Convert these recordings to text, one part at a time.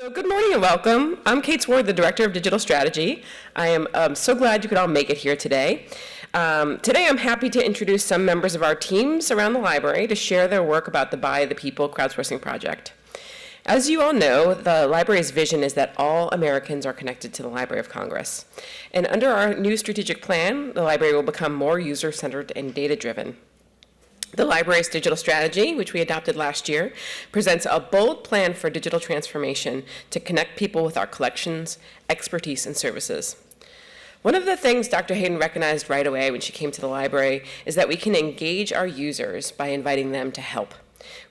So good morning and welcome. I'm Kate Sward, the Director of Digital Strategy. I am so glad you could all make it here today. Today I'm happy to introduce some members of our teams around the library to share their work about the By the People crowdsourcing project. As you all know, the library's vision is that all Americans are connected to the Library of Congress. And under our new strategic plan, the library will become more user-centered and data-driven. The library's digital strategy, which we adopted last year, presents a bold plan for digital transformation to connect people with our collections, expertise, and services. One of the things Dr. Hayden recognized right away when she came to the library is that we can engage our users by inviting them to help.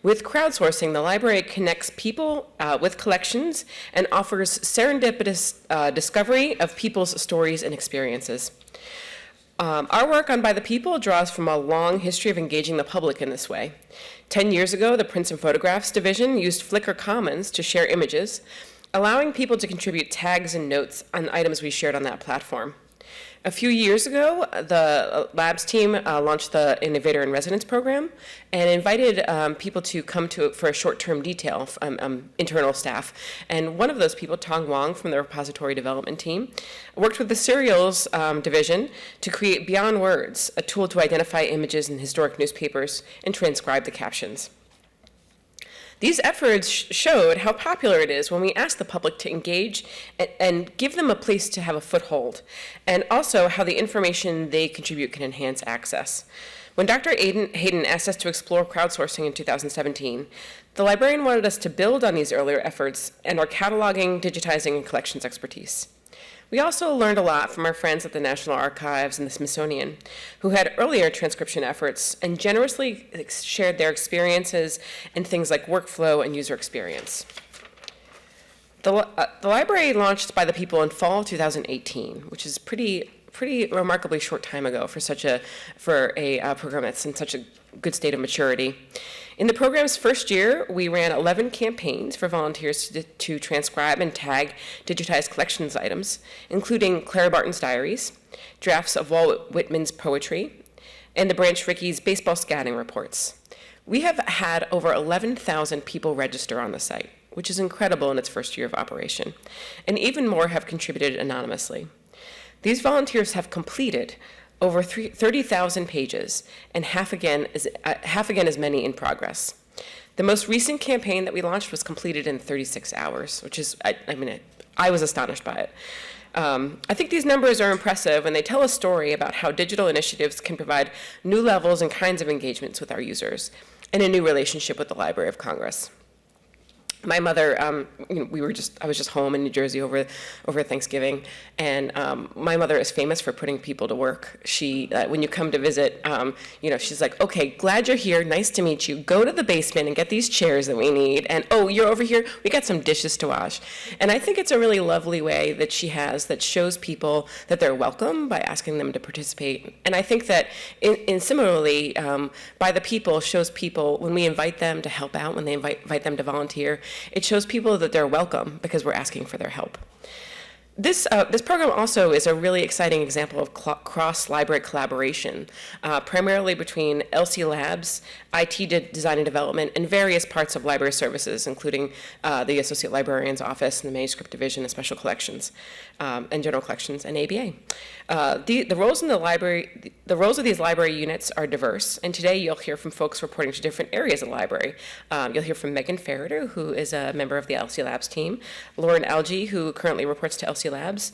With crowdsourcing, the library connects people with collections and offers serendipitous discovery of people's stories and experiences. Our work on By the People draws from a long history of engaging the public in this way. 10 years ago, the Prints and Photographs Division used Flickr Commons to share images, allowing people to contribute tags and notes on items we shared on that platform. A few years ago, the labs team launched the Innovator in Residence program and invited people to come to it for a short-term detail, internal staff. And one of those people, Tong Wong from the repository development team, worked with the Serials division to create Beyond Words, a tool to identify images in historic newspapers and transcribe the captions. These efforts showed how popular it is when we ask the public to engage and give them a place to have a foothold, and also how the information they contribute can enhance access. When Dr. Hayden asked us to explore crowdsourcing in 2017, the librarian wanted us to build on these earlier efforts and our cataloging, digitizing, and collections expertise. We also learned a lot from our friends at the National Archives and the Smithsonian, who had earlier transcription efforts and generously shared their experiences in things like workflow and user experience. The library launched By the People in fall of 2018, which is pretty remarkably short time ago for a program that's in such a good state of maturity. In the program's first year, we ran 11 campaigns for volunteers to transcribe and tag digitized collections items, including Clara Barton's diaries, drafts of Walt Whitman's poetry, and the Branch Rickey's baseball scouting reports. We have had over 11,000 people register on the site, which is incredible in its first year of operation, and even more have contributed anonymously. These volunteers have completed over 30,000 pages, and half again as many in progress. The most recent campaign that we launched was completed in 36 hours, which is, I was astonished by it. I think these numbers are impressive, and they tell a story about how digital initiatives can provide new levels and kinds of engagements with our users, and a new relationship with the Library of Congress. My mother, I was just home in New Jersey over Thanksgiving, and my mother is famous for putting people to work. She, when you come to visit, she's like, okay, glad you're here, nice to meet you. Go to the basement and get these chairs that we need, and oh, you're over here, we got some dishes to wash. And I think it's a really lovely way that she has that shows people that they're welcome by asking them to participate. And I think that in similarly, By the People shows people, when we invite them to help out, when they invite them to volunteer, it shows people that they're welcome because we're asking for their help. This program also is a really exciting example of cross-library collaboration, primarily between LC Labs, IT design and development, and various parts of library services, including the Associate Librarian's Office and the Manuscript Division and Special Collections, and General Collections, and ABA. The roles in the library, the roles of these library units are diverse, and today you'll hear from folks reporting to different areas of the library. You'll hear from Megan Ferreter, who is a member of the LC Labs team, Lauren Alge, who currently reports to LC Labs,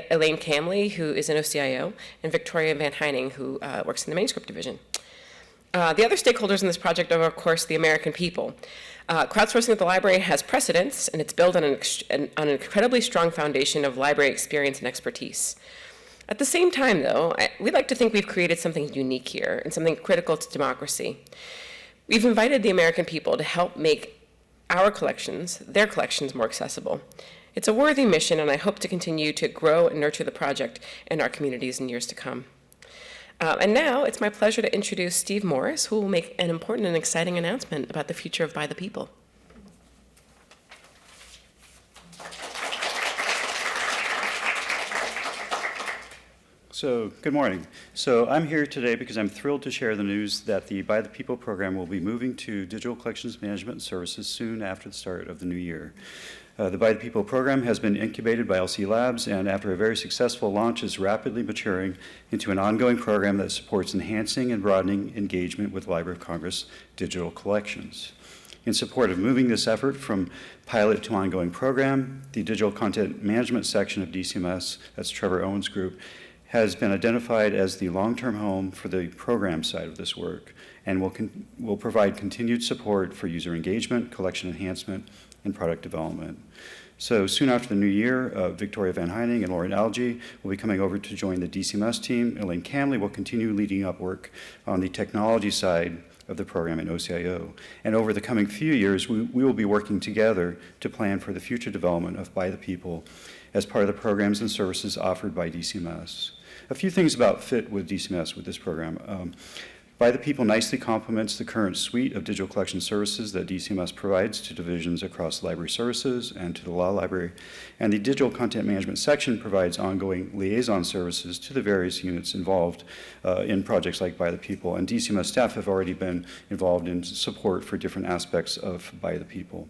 Elaine Camley, who is an OCIO, and Victoria Van Heining, who works in the Manuscript Division. The other stakeholders in this project are, of course, the American people. Crowdsourcing at the library has precedence, and it's built on an incredibly strong foundation of library experience and expertise. At the same time, though, we'd like to think we've created something unique here and something critical to democracy. We've invited the American people to help make our collections, their collections, more accessible. It's a worthy mission, and I hope to continue to grow and nurture the project in our communities in years to come. And now it's my pleasure to introduce Steve Morris, who will make an important and exciting announcement about the future of By the People. So, good morning. So I'm here today because I'm thrilled to share the news that the By the People program will be moving to digital collections management services soon after the start of the new year. The By the People program has been incubated by LC Labs, and after a very successful launch is rapidly maturing into an ongoing program that supports enhancing and broadening engagement with Library of Congress digital collections. In support of moving this effort from pilot to ongoing program, the Digital Content Management section of DCMS, that's Trevor Owens' group, has been identified as the long-term home for the program side of this work, and will provide continued support for user engagement, collection enhancement, and product development. So soon after the new year, Victoria Van Heining and Lauren Alge will be coming over to join the DCMS team. Elaine Camley will continue leading up work on the technology side of the program in OCIO. And over the coming few years, we will be working together to plan for the future development of By the People as part of the programs and services offered by DCMS. A few things about fit with DCMS with this program. By the People nicely complements the current suite of digital collection services that DCMS provides to divisions across library services and to the law library. And the Digital Content Management section provides ongoing liaison services to the various units involved in projects like By the People. And DCMS staff have already been involved in support for different aspects of By the People.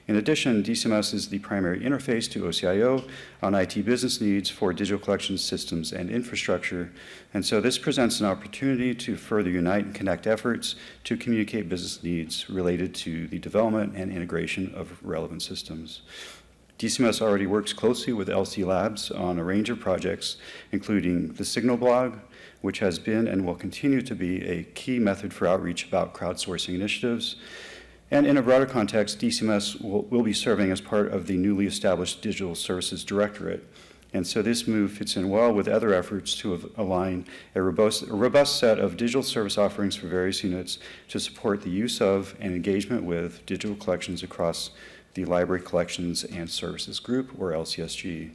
In addition, DCMS is the primary interface to OCIO on IT business needs for digital collection systems and infrastructure. And so this presents an opportunity to further unite and connect efforts to communicate business needs related to the development and integration of relevant systems. DCMS already works closely with LC Labs on a range of projects, including the Signal blog, which has been and will continue to be a key method for outreach about crowdsourcing initiatives. And in a broader context, DCMS will be serving as part of the newly established Digital Services Directorate. And so this move fits in well with other efforts to align a robust set of digital service offerings for various units to support the use of and engagement with digital collections across the Library Collections and Services Group, or LCSG.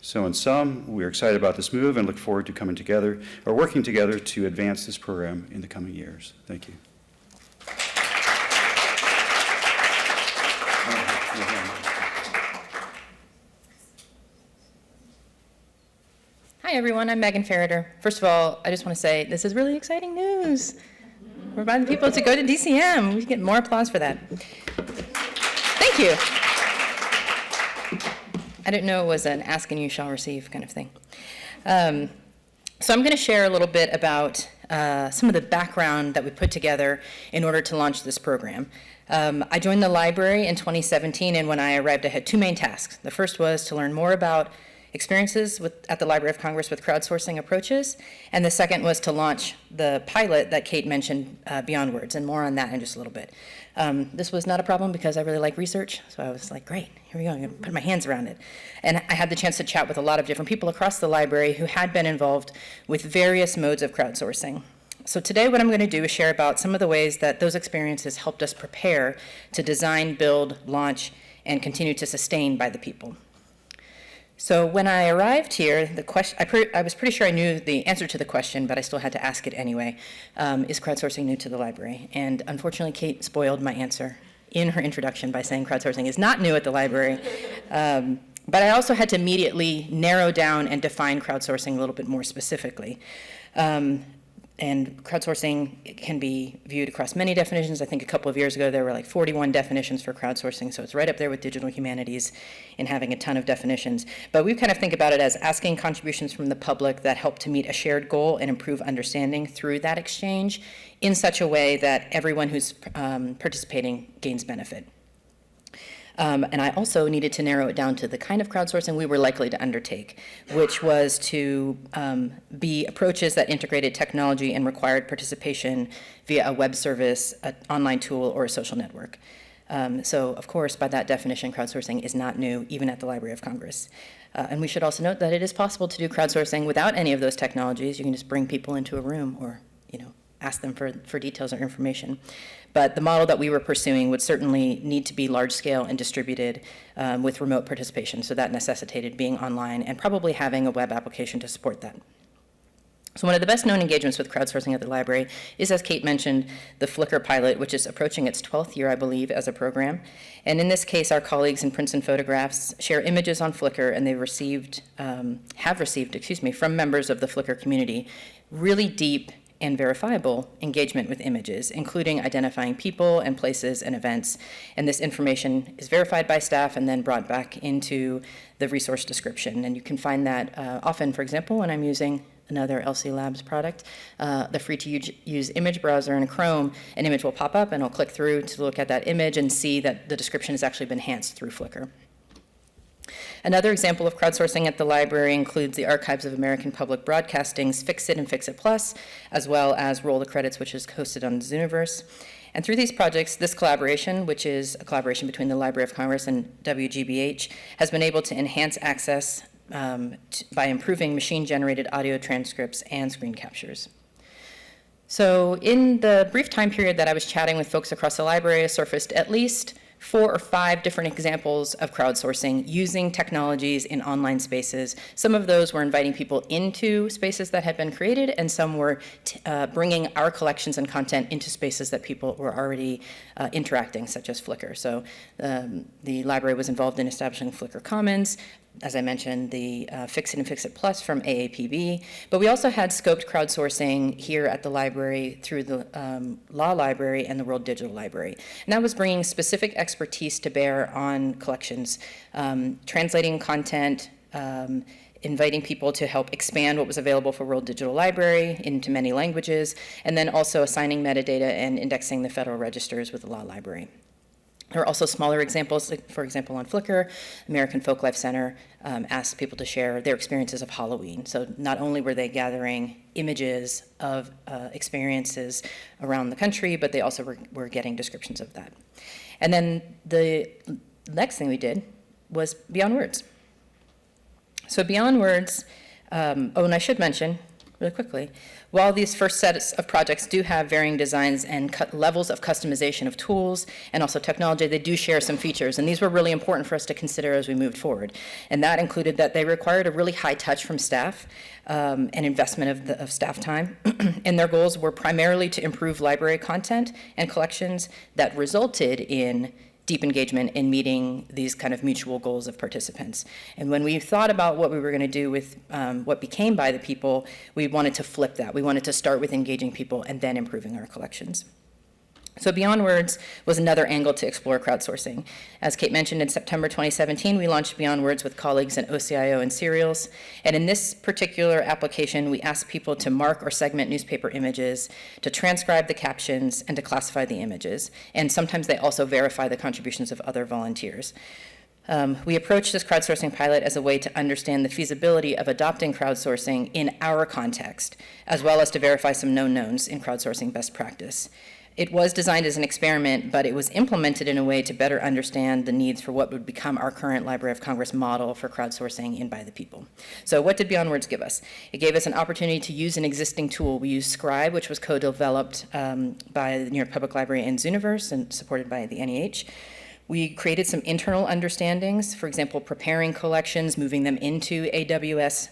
So in sum, we're excited about this move and look forward to coming together or working together to advance this program in the coming years. Thank you. Hi everyone, I'm Megan Ferreter. First of all, I just want to say this is really exciting news. We're inviting people to go to DCM. We get more applause for that. Thank you. I didn't know it was an ask and you shall receive kind of thing. So I'm going to share a little bit about some of the background that we put together in order to launch this program. I joined the library in 2017, and when I arrived, I had two main tasks. The first was to learn more about experiences at the Library of Congress with crowdsourcing approaches, and the second was to launch the pilot that Kate mentioned, Beyond Words, and more on that in just a little bit. This was not a problem because I really like research, so I was like, great, here we go, I'm going to put my hands around it. And I had the chance to chat with a lot of different people across the library who had been involved with various modes of crowdsourcing. So today what I'm going to do is share about some of the ways that those experiences helped us prepare to design, build, launch, and continue to sustain By the People. So when I arrived here, the question, I was pretty sure I knew the answer to the question, but I still had to ask it anyway. Is crowdsourcing new to the library? And unfortunately, Kate spoiled my answer in her introduction by saying crowdsourcing is not new at the library. But I also had to immediately narrow down and define crowdsourcing a little bit more specifically. And crowdsourcing can be viewed across many definitions. I think a couple of years ago there were like 41 definitions for crowdsourcing, so it's right up there with digital humanities in having a ton of definitions. But we kind of think about it as asking contributions from the public that help to meet a shared goal and improve understanding through that exchange in such a way that everyone who's participating gains benefit. And I also needed to narrow it down to the kind of crowdsourcing we were likely to undertake, which was to be approaches that integrated technology and required participation via a web service, an online tool, or a social network. So, of course, by that definition, crowdsourcing is not new, even at the Library of Congress. And we should also note that it is possible to do crowdsourcing without any of those technologies. You can just bring people into a room or, ask them for details or information. But the model that we were pursuing would certainly need to be large scale and distributed with remote participation. So that necessitated being online and probably having a web application to support that. So one of the best known engagements with crowdsourcing at the library is, as Kate mentioned, the Flickr pilot, which is approaching its 12th year, I believe, as a program. And in this case, our colleagues in Princeton Photographs share images on Flickr, and they have received, from members of the Flickr community, really deep and verifiable engagement with images, including identifying people and places and events. And this information is verified by staff and then brought back into the resource description. And you can find that often, for example, when I'm using another LC Labs product, the free-to-use image browser in Chrome, an image will pop up and I'll click through to look at that image and see that the description has actually been enhanced through Flickr. Another example of crowdsourcing at the library includes the Archives of American Public Broadcasting's Fix It and Fix It Plus, as well as Roll the Credits, which is hosted on Zooniverse. And through these projects, this collaboration, which is a collaboration between the Library of Congress and WGBH, has been able to enhance access by improving machine-generated audio transcripts and screen captures. So in the brief time period that I was chatting with folks across the library, I surfaced at least 4 or 5 different examples of crowdsourcing using technologies in online spaces. Some of those were inviting people into spaces that had been created, and some were bringing our collections and content into spaces that people were already interacting, such as Flickr. So the library was involved in establishing Flickr Commons. As I mentioned, the Fix It and Fix It Plus from AAPB. But we also had scoped crowdsourcing here at the library through the Law Library and the World Digital Library. And that was bringing specific expertise to bear on collections, translating content, inviting people to help expand what was available for World Digital Library into many languages, and then also assigning metadata and indexing the federal registers with the Law Library. There are also smaller examples, like for example on Flickr, American Folklife Center asked people to share their experiences of Halloween. So not only were they gathering images of experiences around the country, but they also were getting descriptions of that. And then the next thing we did was Beyond Words. So Beyond Words, and I should mention, really quickly, while these first sets of projects do have varying designs and levels of customization of tools and also technology, they do share some features, and these were really important for us to consider as we moved forward. And that included that they required a really high touch from staff, and investment of staff time, and their goals were primarily to improve library content and collections that resulted in deep engagement in meeting these kind of mutual goals of participants. And when we thought about what we were going to do with what became By the People, we wanted to flip that. We wanted to start with engaging people and then improving our collections. So Beyond Words was another angle to explore crowdsourcing. As Kate mentioned, in September 2017, we launched Beyond Words with colleagues in OCIO and Serials. And in this particular application, we asked people to mark or segment newspaper images, to transcribe the captions, and to classify the images. And sometimes they also verify the contributions of other volunteers. We approached this crowdsourcing pilot as a way to understand the feasibility of adopting crowdsourcing in our context, as well as to verify some known knowns in crowdsourcing best practice. It was designed as an experiment, but it was implemented in a way to better understand the needs for what would become our current Library of Congress model for crowdsourcing in By the People. So what did Beyond Words give us? It gave us an opportunity to use an existing tool. We used Scribe, which was co-developed by the New York Public Library and Zooniverse and supported by the NEH. We created some internal understandings, for example, preparing collections, moving them into AWS,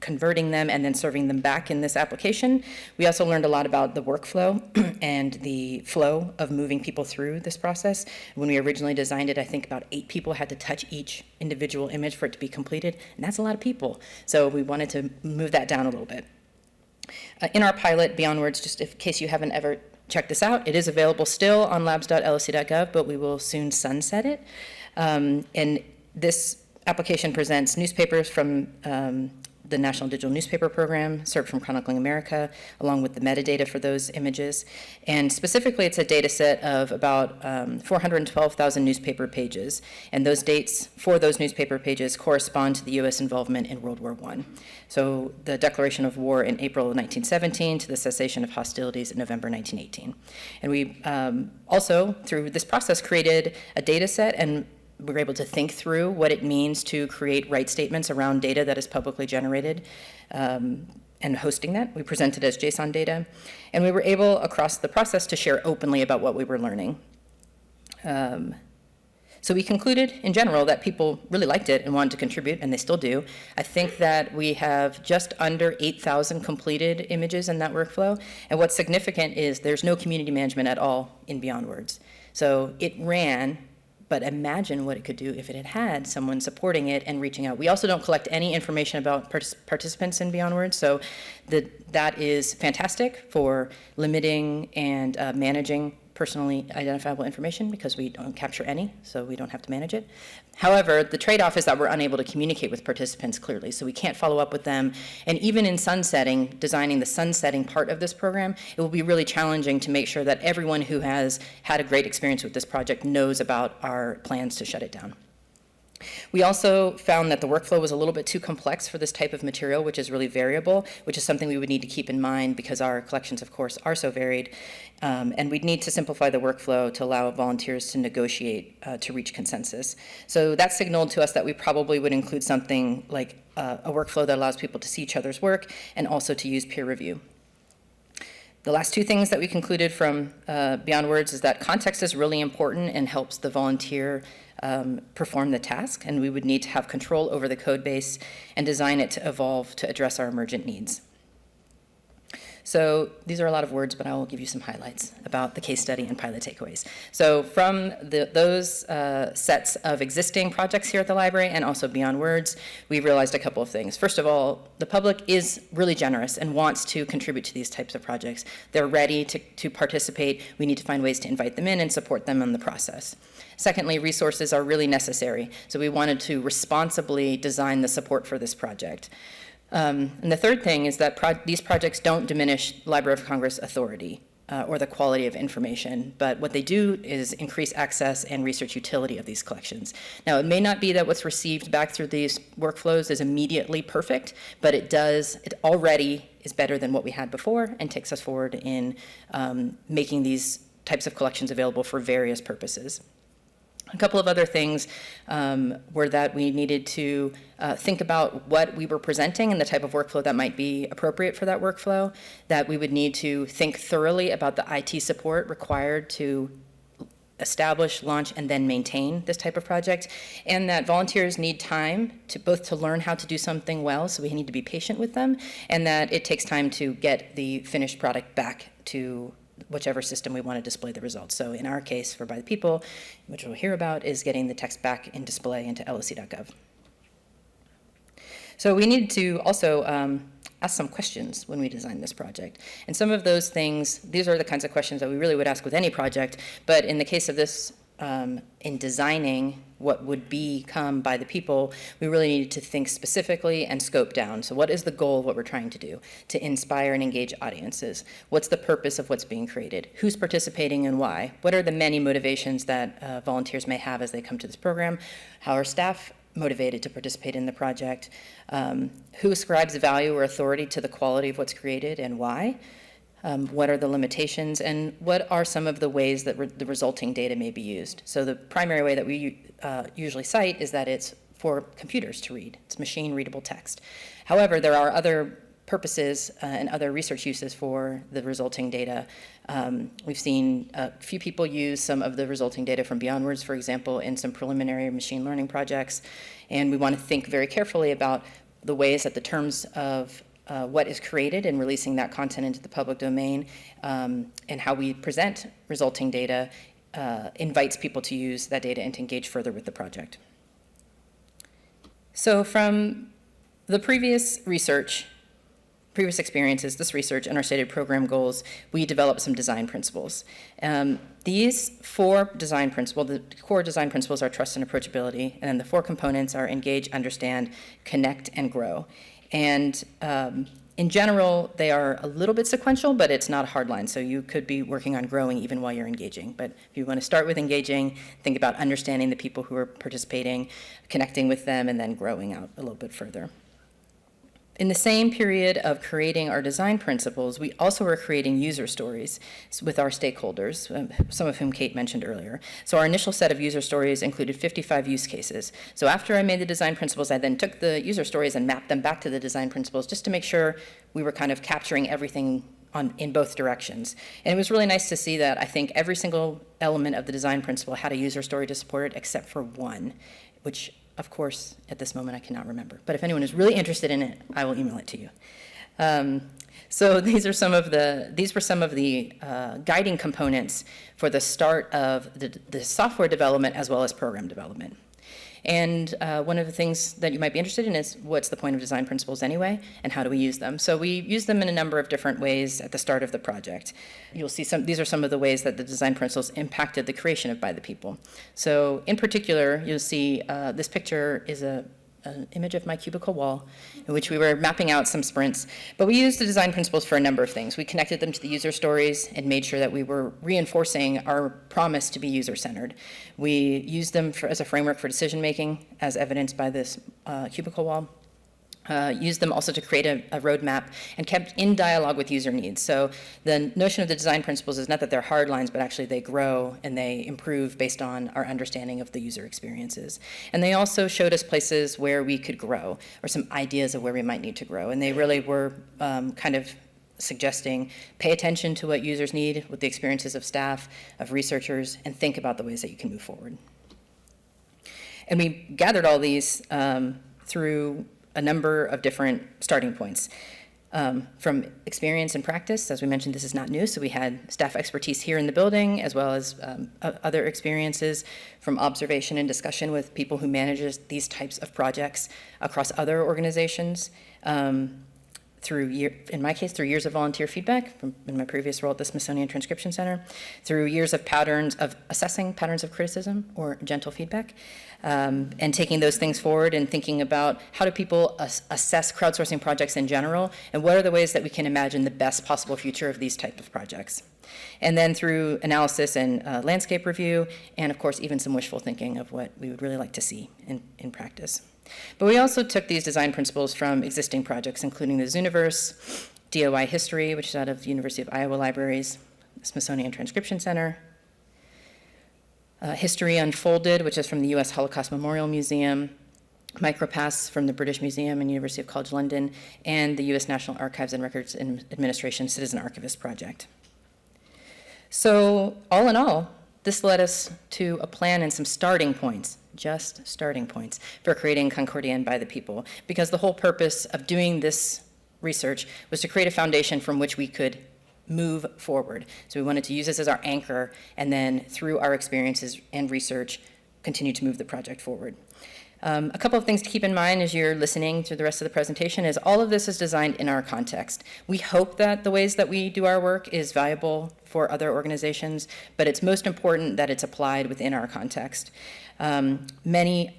converting them, and then serving them back in this application. We also learned a lot about the workflow and the flow of moving people through this process. When we originally designed it, I think about 8 people had to touch each individual image for it to be completed, and that's a lot of people. So we wanted to move that down a little bit. In our pilot, Beyond Words, just in case you haven't ever checked this out, it is available still on labs.lsc.gov, but we will soon sunset it. And this application presents newspapers from the National Digital Newspaper Program, served from Chronicling America, along with the metadata for those images. And specifically, it's a data set of about 412,000 newspaper pages. And those dates for those newspaper pages correspond to the U.S. involvement in World War I. So the declaration of war in April of 1917 to the cessation of hostilities in November 1918. And we also, through this process, created a data set, and we were able to think through what it means to create right statements around data that is publicly generated, and hosting that. We presented as JSON data, and we were able, across the process, to share openly about what we were learning. So we concluded, in general, that people really liked it and wanted to contribute, and they still do. I think that we have just under 8,000 completed images in that workflow, and what's significant is there's no community management at all in Beyond Words. So it ran but imagine what it could do if it had had someone supporting it and reaching out. We also don't collect any information about participants in Beyond Words, so that is fantastic for limiting and managing personally identifiable information, because we don't capture any, so we don't have to manage it. However, the trade-off is that we're unable to communicate with participants clearly, so we can't follow up with them. And even in sunsetting, designing the sunsetting part of this program, it will be really challenging to make sure that everyone who has had a great experience with this project knows about our plans to shut it down. We also found that the workflow was a little bit too complex for this type of material, which is really variable, which is something we would need to keep in mind because our collections, of course, are so varied. And we'd need to simplify the workflow to allow volunteers to negotiate to reach consensus. So that signaled to us that we probably would include something like a workflow that allows people to see each other's work and also to use peer review. The last two things that we concluded from Beyond Words is that context is really important and helps the volunteer perform the task, and we would need to have control over the code base and design it to evolve to address our emergent needs. So these are a lot of words, but I will give you some highlights about the case study and pilot takeaways. So from those sets of existing projects here at the library and also Beyond Words, we realized a couple of things. First of all, the public is really generous and wants to contribute to these types of projects. They're ready to participate. We need to find ways to invite them in and support them in the process. Secondly, resources are really necessary. So we wanted to responsibly design the support for this project. And the third thing is that these projects don't diminish Library of Congress authority or the quality of information, but what they do is increase access and research utility of these collections. Now, it may not be that what's received back through these workflows is immediately perfect, but it already is better than what we had before and takes us forward in making these types of collections available for various purposes. A couple of other things were that we needed to think about what we were presenting and the type of workflow that might be appropriate for that workflow, that we would need to think thoroughly about the IT support required to establish, launch, and then maintain this type of project, and that volunteers need time to learn how to do something well, so we need to be patient with them, and that it takes time to get the finished product back to whichever system we want to display the results. So in our case, for By the People, which we'll hear about, is getting the text back in display into loc.gov. So we needed to also ask some questions when we designed this project. And some of those things, these are the kinds of questions that we really would ask with any project, but in the case of this, in designing what would become By the People, we really needed to think specifically and scope down. So what is the goal of what we're trying to do? To inspire and engage audiences. What's the purpose of what's being created? Who's participating and why? What are the many motivations that volunteers may have as they come to this program? How are staff motivated to participate in the project? Who ascribes value or authority to the quality of what's created and why? What are the limitations, and what are some of the ways that the resulting data may be used? So the primary way that we usually cite is that it's for computers to read. It's machine-readable text. However, there are other purposes and other research uses for the resulting data. We've seen a few people use some of the resulting data from Beyond Words, for example, in some preliminary machine learning projects, and we want to think very carefully about the ways that the terms of what is created and releasing that content into the public domain, and how we present resulting data invites people to use that data and to engage further with the project. So from the previous experiences, this research, and our stated program goals, we developed some design principles. These four design principles, the core design principles are trust and approachability, and then the four components are engage, understand, connect, and grow. And in general, they are a little bit sequential, but it's not a hard line. So you could be working on growing even while you're engaging. But if you want to start with engaging, think about understanding the people who are participating, connecting with them, and then growing out a little bit further. In the same period of creating our design principles, we also were creating user stories with our stakeholders, some of whom Kate mentioned earlier. So our initial set of user stories included 55 use cases. So after I made the design principles, I then took the user stories and mapped them back to the design principles just to make sure we were kind of capturing everything in both directions. And it was really nice to see that I think every single element of the design principle had a user story to support it except for one, which of course, at this moment, I cannot remember. But if anyone is really interested in it, I will email it to you. So these were some of the guiding components for the start of the software development as well as program development. And one of the things that you might be interested in is what's the point of design principles anyway, and how do we use them? So we use them in a number of different ways at the start of the project. You'll see these are some of the ways that the design principles impacted the creation of By the People. So in particular, you'll see this picture is an image of my cubicle wall in which we were mapping out some sprints. But we used the design principles for a number of things. We connected them to the user stories and made sure that we were reinforcing our promise to be user-centered. We used them as a framework for decision-making, as evidenced by this cubicle wall. Used them also to create a roadmap and kept in dialogue with user needs. So the notion of the design principles is not that they're hard lines, but actually they grow and they improve based on our understanding of the user experiences. And they also showed us places where we could grow, or some ideas of where we might need to grow. And they really were kind of suggesting pay attention to what users need with the experiences of staff, of researchers, and think about the ways that you can move forward. And we gathered all these through a number of different starting points. From experience and practice, as we mentioned, this is not new, so we had staff expertise here in the building, as well as other experiences from observation and discussion with people who manage these types of projects across other organizations. In my case, through years of volunteer feedback in my previous role at the Smithsonian Transcription Center, through years of assessing patterns of criticism or gentle feedback, and taking those things forward and thinking about how do people assess crowdsourcing projects in general, and what are the ways that we can imagine the best possible future of these type of projects. And then through analysis and landscape review, and of course even some wishful thinking of what we would really like to see in practice. But we also took these design principles from existing projects, including the Zooniverse, DOI History, which is out of the University of Iowa Libraries, Smithsonian Transcription Center, History Unfolded, which is from the U.S. Holocaust Memorial Museum, Micropass from the British Museum and University of College London, and the U.S. National Archives and Records Administration Citizen Archivist Project. So all in all, this led us to a plan and some starting points, just starting points, for creating Concordia and By the People, because the whole purpose of doing this research was to create a foundation from which we could move forward. So we wanted to use this as our anchor, and then through our experiences and research, continue to move the project forward. A couple of things to keep in mind as you're listening to the rest of the presentation is all of this is designed in our context. We hope that the ways that we do our work is valuable for other organizations, but it's most important that it's applied within our context. Many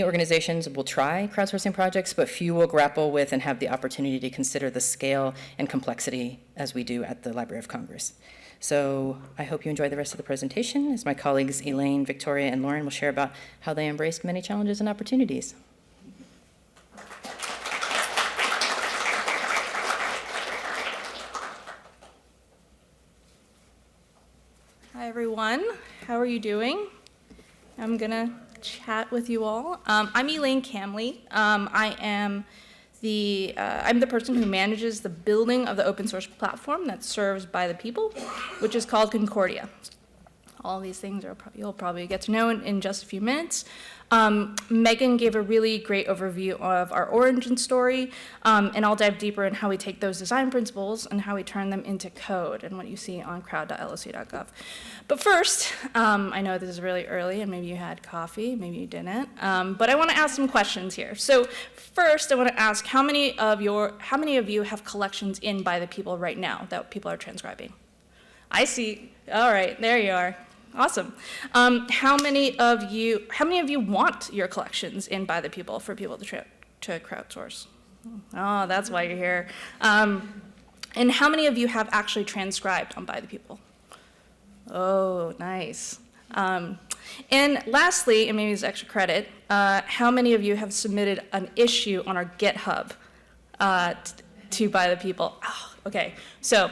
organizations will try crowdsourcing projects, but few will grapple with and have the opportunity to consider the scale and complexity as we do at the Library of Congress. So I hope you enjoy the rest of the presentation as my colleagues Elaine, Victoria, and Lauren will share about how they embraced many challenges and opportunities. Hi, everyone. How are you doing? I'm going to chat with you all. I'm Elaine Camley. I'm the person who manages the building of the open source platform that serves By the People, which is called Concordia. All these things you'll probably get to know in just a few minutes. Megan gave a really great overview of our origin story, and I'll dive deeper in how we take those design principles and how we turn them into code and what you see on crowd.lsu.gov. But first, I know this is really early and maybe you had coffee, maybe you didn't, but I want to ask some questions here. So first, I want to ask how many of you have collections in By the People right now that people are transcribing? I see. All right, there you are. Awesome. How many of you want your collections in By the People for people to crowdsource? Oh, that's why you're here. And how many of you have actually transcribed on By the People? Oh, nice. And lastly, and maybe it's extra credit, how many of you have submitted an issue on our GitHub to By the People? Oh, okay, so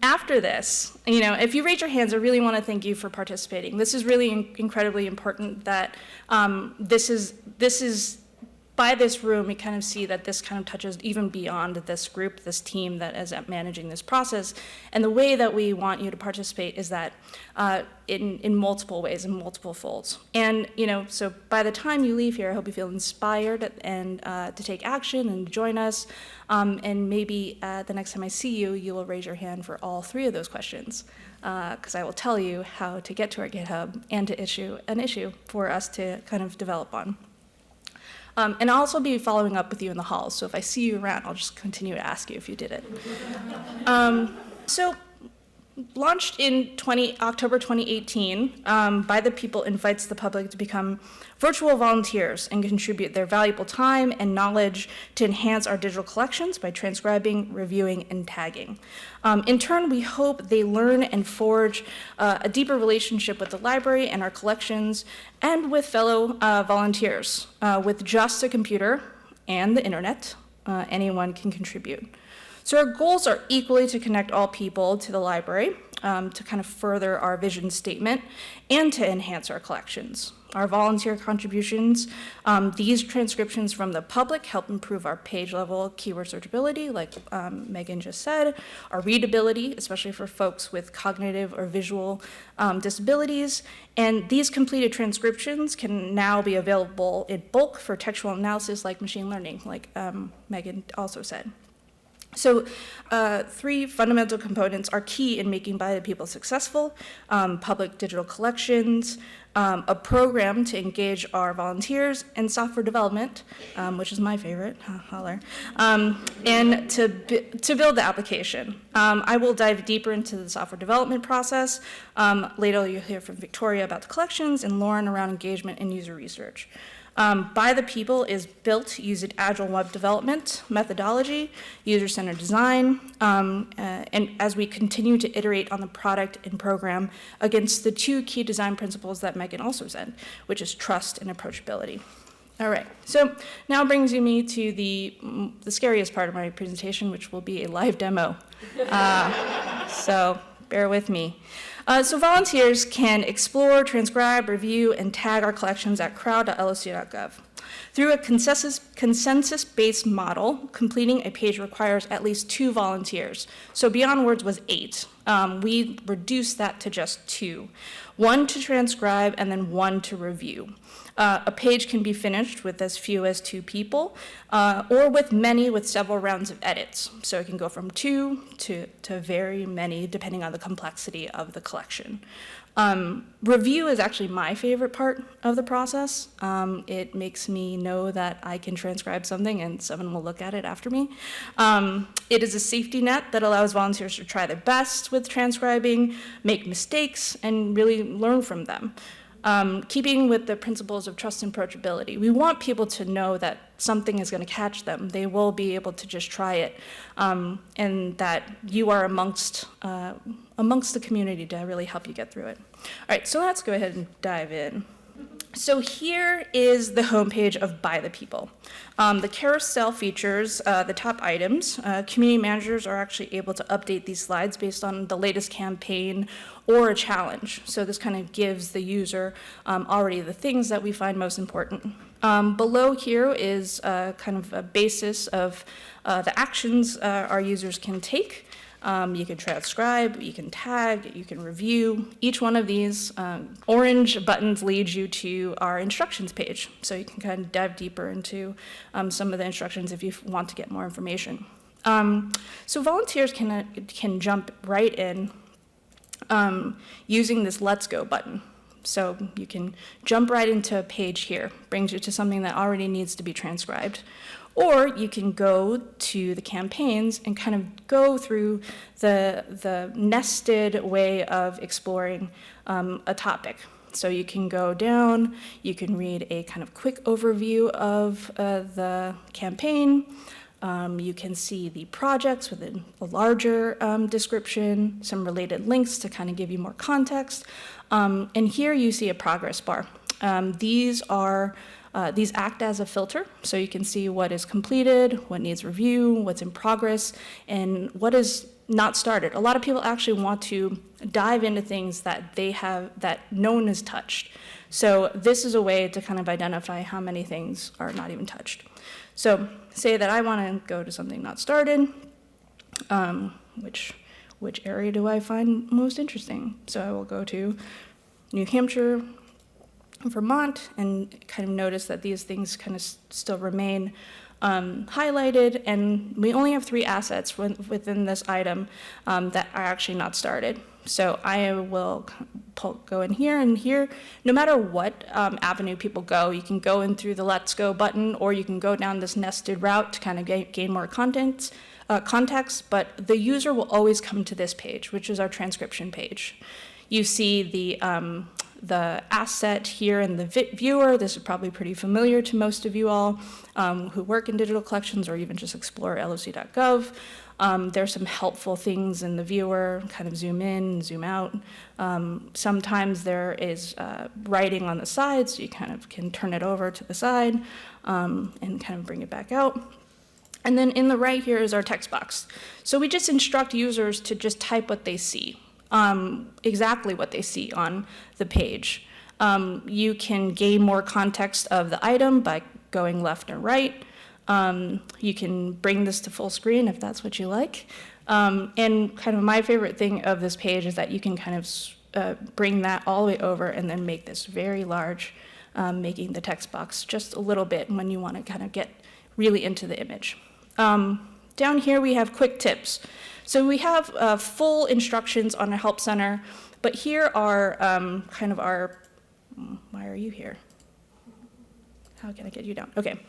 after this, if you raise your hands, I really want to thank you for participating. This is really incredibly important that this is by this room, we kind of see that this kind of touches even beyond this group, this team that is managing this process. And the way that we want you to participate is that in multiple ways, in multiple folds. And, so by the time you leave here, I hope you feel inspired and to take action and join us. And maybe the next time I see you, you will raise your hand for all 3 of those questions, because I will tell you how to get to our GitHub and to issue an issue for us to kind of develop on. And I'll also be following up with you in the halls, so if I see you around, I'll just continue to ask you if you did it. So, launched in October 2018, By the People invites the public to become virtual volunteers and contribute their valuable time and knowledge to enhance our digital collections by transcribing, reviewing, and tagging. In turn, we hope they learn and forge a deeper relationship with the library and our collections and with fellow volunteers. With just a computer and the internet, anyone can contribute. So our goals are equally to connect all people to the library, to kind of further our vision statement, and to enhance our collections. Our volunteer contributions, these transcriptions from the public help improve our page-level keyword searchability, like Megan just said, our readability, especially for folks with cognitive or visual disabilities, and these completed transcriptions can now be available in bulk for textual analysis like machine learning, like Megan also said. So 3 fundamental components are key in making By the People successful: public digital collections, a program to engage our volunteers, and software development, which is my favorite, holler, and to build the application. I will dive deeper into the software development process. Later you'll hear from Victoria about the collections and Lauren around engagement and user research. By the People is built using Agile web development methodology, user-centered design, and as we continue to iterate on the product and program against the 2 key design principles that Megan also said, which is trust and approachability. All right, so now brings me to the scariest part of my presentation, which will be a live demo. So bear with me. So volunteers can explore, transcribe, review, and tag our collections at crowd.lsu.gov. Through a consensus-based model, completing a page requires at least 2 volunteers. So Beyond Words was 8. We reduced that to just 2. 1 to transcribe and then 1 to review. A page can be finished with as few as 2 people, or with many with several rounds of edits. So it can go from 2 to very many, depending on the complexity of the collection. Review is actually my favorite part of the process. It makes me know that I can transcribe something and someone will look at it after me. It is a safety net that allows volunteers to try their best with transcribing, make mistakes, and really learn from them. Keeping with the principles of trust and approachability, we want people to know that something is going to catch them. They will be able to just try it, and that you are amongst the community to really help you get through it. All right, so let's go ahead and dive in. So here is the homepage of By the People. The carousel features the top items. Community managers are actually able to update these slides based on the latest campaign or a challenge. So this kind of gives the user already the things that we find most important. Below here is kind of a basis of the actions our users can take. You can transcribe, you can tag, you can review. Each one of these orange buttons leads you to our instructions page. So you can kind of dive deeper into some of the instructions if you want to get more information. So volunteers can jump right in using this Let's Go button. So you can jump right into a page here, brings you to something that already needs to be transcribed. Or you can go to the campaigns and kind of go through the nested way of exploring a topic. So you can go down, you can read a kind of quick overview of the campaign. You can see the projects with a larger description, some related links to kind of give you more context. And here you see a progress bar. These act as a filter, so you can see what is completed, what needs review, what's in progress, and what is not started. A lot of people actually want to dive into things that they have, that no one has touched. So this is a way to kind of identify how many things are not even touched. So say that I want to go to something not started, which area do I find most interesting? So I will go to New Hampshire, Vermont, and kind of notice that these things kind of still remain highlighted, and we only have 3 assets within this item that are actually not started. So I will go in here, and here, no matter what avenue people go, you can go in through the Let's Go button, or you can go down this nested route to kind of gain more context, but the user will always come to this page, which is our transcription page. You see the asset here in the viewer. This is probably pretty familiar to most of you all who work in digital collections or even just explore loc.gov. There's some helpful things in the viewer, kind of zoom in, zoom out. Sometimes there is writing on the side, so you kind of can turn it over to the side and kind of bring it back out. And then in the right here is our text box. So we just instruct users to just type what they see. Exactly what they see on the page. You can gain more context of the item by going left and right. You can bring this to full screen if that's what you like. And kind of my favorite thing of this page is that you can kind of bring that all the way over and then make this very large, making the text box just a little bit when you want to kind of get really into the image. Down here we have quick tips. So we have full instructions on a help center, but here are kind of our, why are you here? How can I get you down? Okay.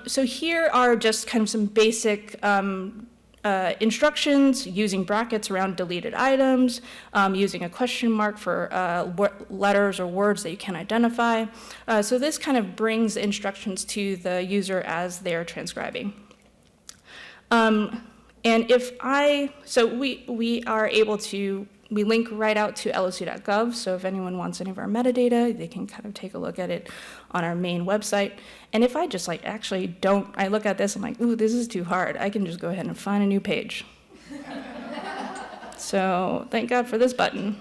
So here are just kind of some basic instructions using brackets around deleted items, using a question mark for letters or words that you can identify. So this kind of brings instructions to the user as they're transcribing. And we are able to, we link right out to loc.gov, so if anyone wants any of our metadata, they can kind of take a look at it on our main website. And if I just I look at this, I'm like, ooh, this is too hard. I can just go ahead and find a new page. So thank God for this button.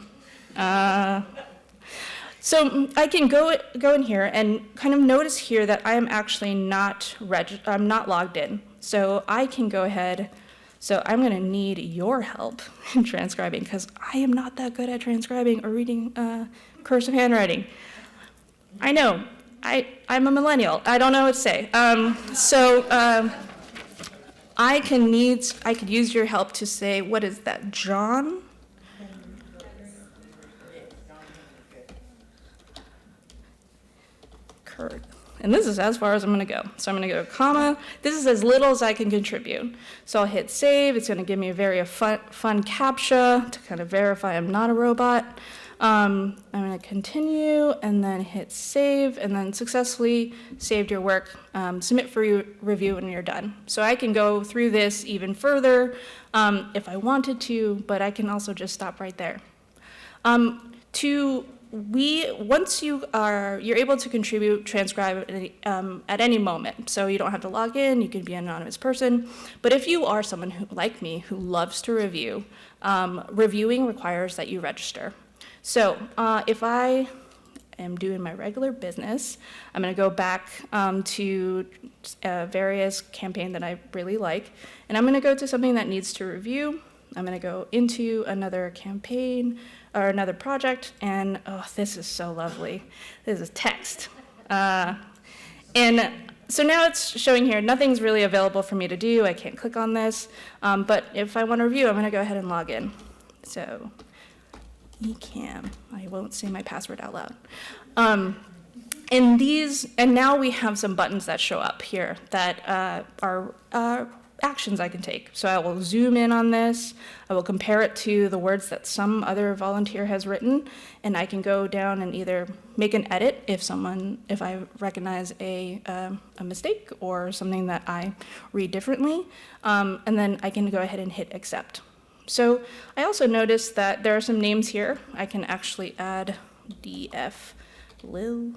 So I can go in here and kind of notice here that I am actually I'm not logged in. So I can go ahead. So I'm going to need your help in transcribing because I am not that good at transcribing or reading cursive handwriting. I know. I'm a millennial. I don't know what to say. I could use your help to say, what is that, John? Kurt. And this is as far as I'm going to go. So I'm going to go comma. This is as little as I can contribute. So I'll hit save. It's going to give me a very fun CAPTCHA to kind of verify I'm not a robot. I'm going to continue and then hit save and then successfully saved your work. Submit for review when you're done. So I can go through this even further if I wanted to, but I can also just stop right there. Once you're able to contribute, transcribe at any moment. So you don't have to log in, you can be an anonymous person. But if you are someone like me who loves to review, reviewing requires that you register. So if I am doing my regular business, I'm going to go back to various campaign that I really like, and I'm going to go to something that needs to review. I'm going to go into another campaign or another project, and oh, this is so lovely. This is text. And so now it's showing here, nothing's really available for me to do. I can't click on this. But if I want to review, I'm going to go ahead and log in. So eCam, I won't say my password out loud. And now we have some buttons that show up here that are actions I can take. So I will zoom in on this. I will compare it to the words that some other volunteer has written, and I can go down and either make an edit if I recognize a mistake or something that I read differently, and then I can go ahead and hit accept. So I also noticed that there are some names here. I can actually add DF Lily,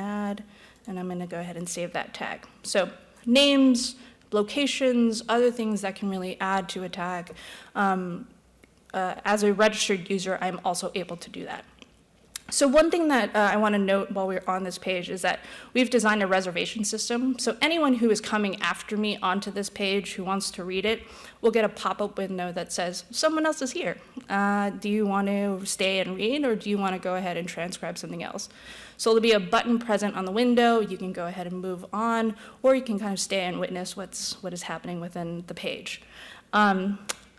add, and I'm going to go ahead and save that tag. So names, locations, other things that can really add to a tag. As a registered user, I'm also able to do that. So one thing that I want to note while we're on this page is that we've designed a reservation system. So anyone who is coming after me onto this page who wants to read it will get a pop-up window that says, someone else is here. Do you want to stay and read, or do you want to go ahead and transcribe something else? So there'll be a button present on the window. You can go ahead and move on, or you can kind of stay and witness what is happening within the page.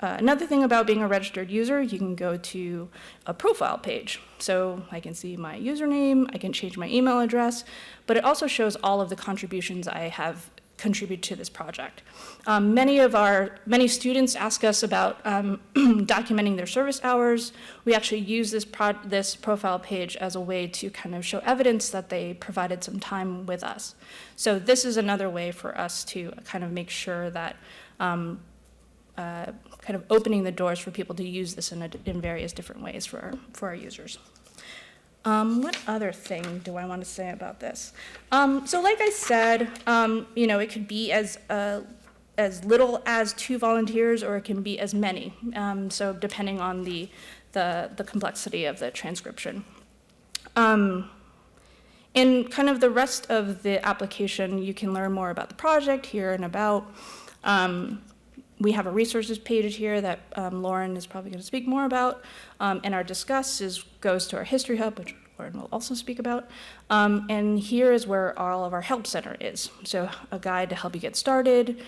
Another thing about being a registered user, you can go to a profile page. So I can see my username, I can change my email address, but it also shows all of the contributions I have contributed to this project. Many students ask us about documenting their service hours. We actually use this profile page as a way to kind of show evidence that they provided some time with us. So this is another way for us to kind of make sure that kind of opening the doors for people to use this in various different ways for our users. What other thing do I want to say about this? So like I said, it could be as little as 2 volunteers, or it can be as many. So depending on the complexity of the transcription. In kind of the rest of the application, you can learn more about the project here and about. We have a resources page here that Lauren is probably going to speak more about, and our discuss goes to our history hub, which Lauren will also speak about. And here is where all of our help center is. So a guide to help you get started,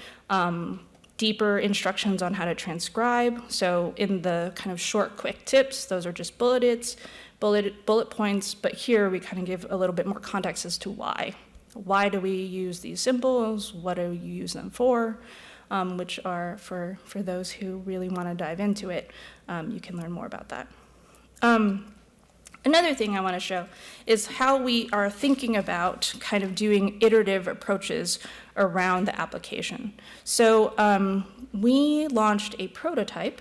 deeper instructions on how to transcribe. So in the kind of short, quick tips, those are just bullet points, but here we kind of give a little bit more context as to why. Why do we use these symbols? What do you use them for? Which are for those who really want to dive into it. You can learn more about that. Another thing I want to show is how we are thinking about kind of doing iterative approaches around the application. So we launched a prototype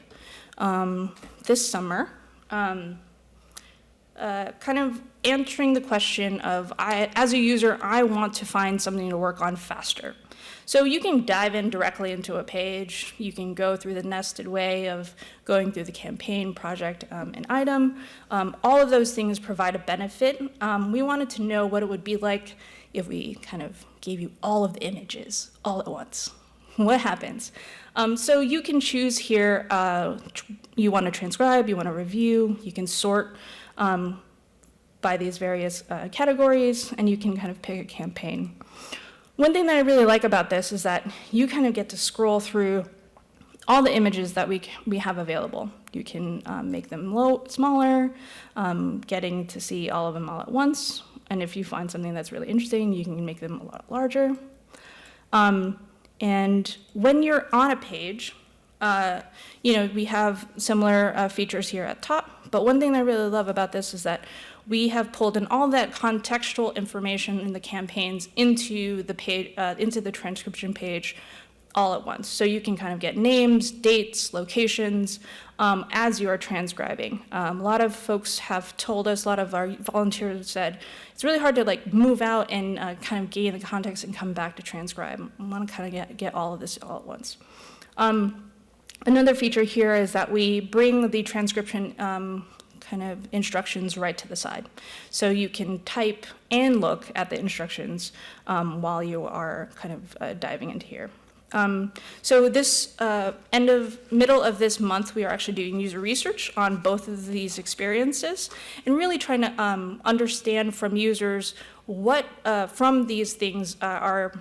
this summer, kind of answering the question of, as a user, I want to find something to work on faster. So you can dive in directly into a page. You can go through the nested way of going through the campaign, project, and item. All of those things provide a benefit. We wanted to know what it would be like if we kind of gave you all of the images all at once. What happens? So you can choose here, you want to transcribe, you want to review, you can sort by these various categories, and you can kind of pick a campaign. One thing that I really like about this is that you kind of get to scroll through all the images that we have available. You can make them smaller, getting to see all of them all at once. And if you find something that's really interesting, you can make them a lot larger. And when you're on a page, we have similar features here at top. But one thing I really love about this is that we have pulled in all that contextual information in the campaigns into the page, into the transcription page all at once. So you can kind of get names, dates, locations as you are transcribing. A lot of folks have told us, a lot of our volunteers have said, it's really hard to move out and kind of gain the context and come back to transcribe. I want to kind of get all of this all at once. Another feature here is that we bring the transcription kind of instructions right to the side. So you can type and look at the instructions while you are kind of diving into here. So this middle of this month, we are actually doing user research on both of these experiences and really trying to understand from users what from these things are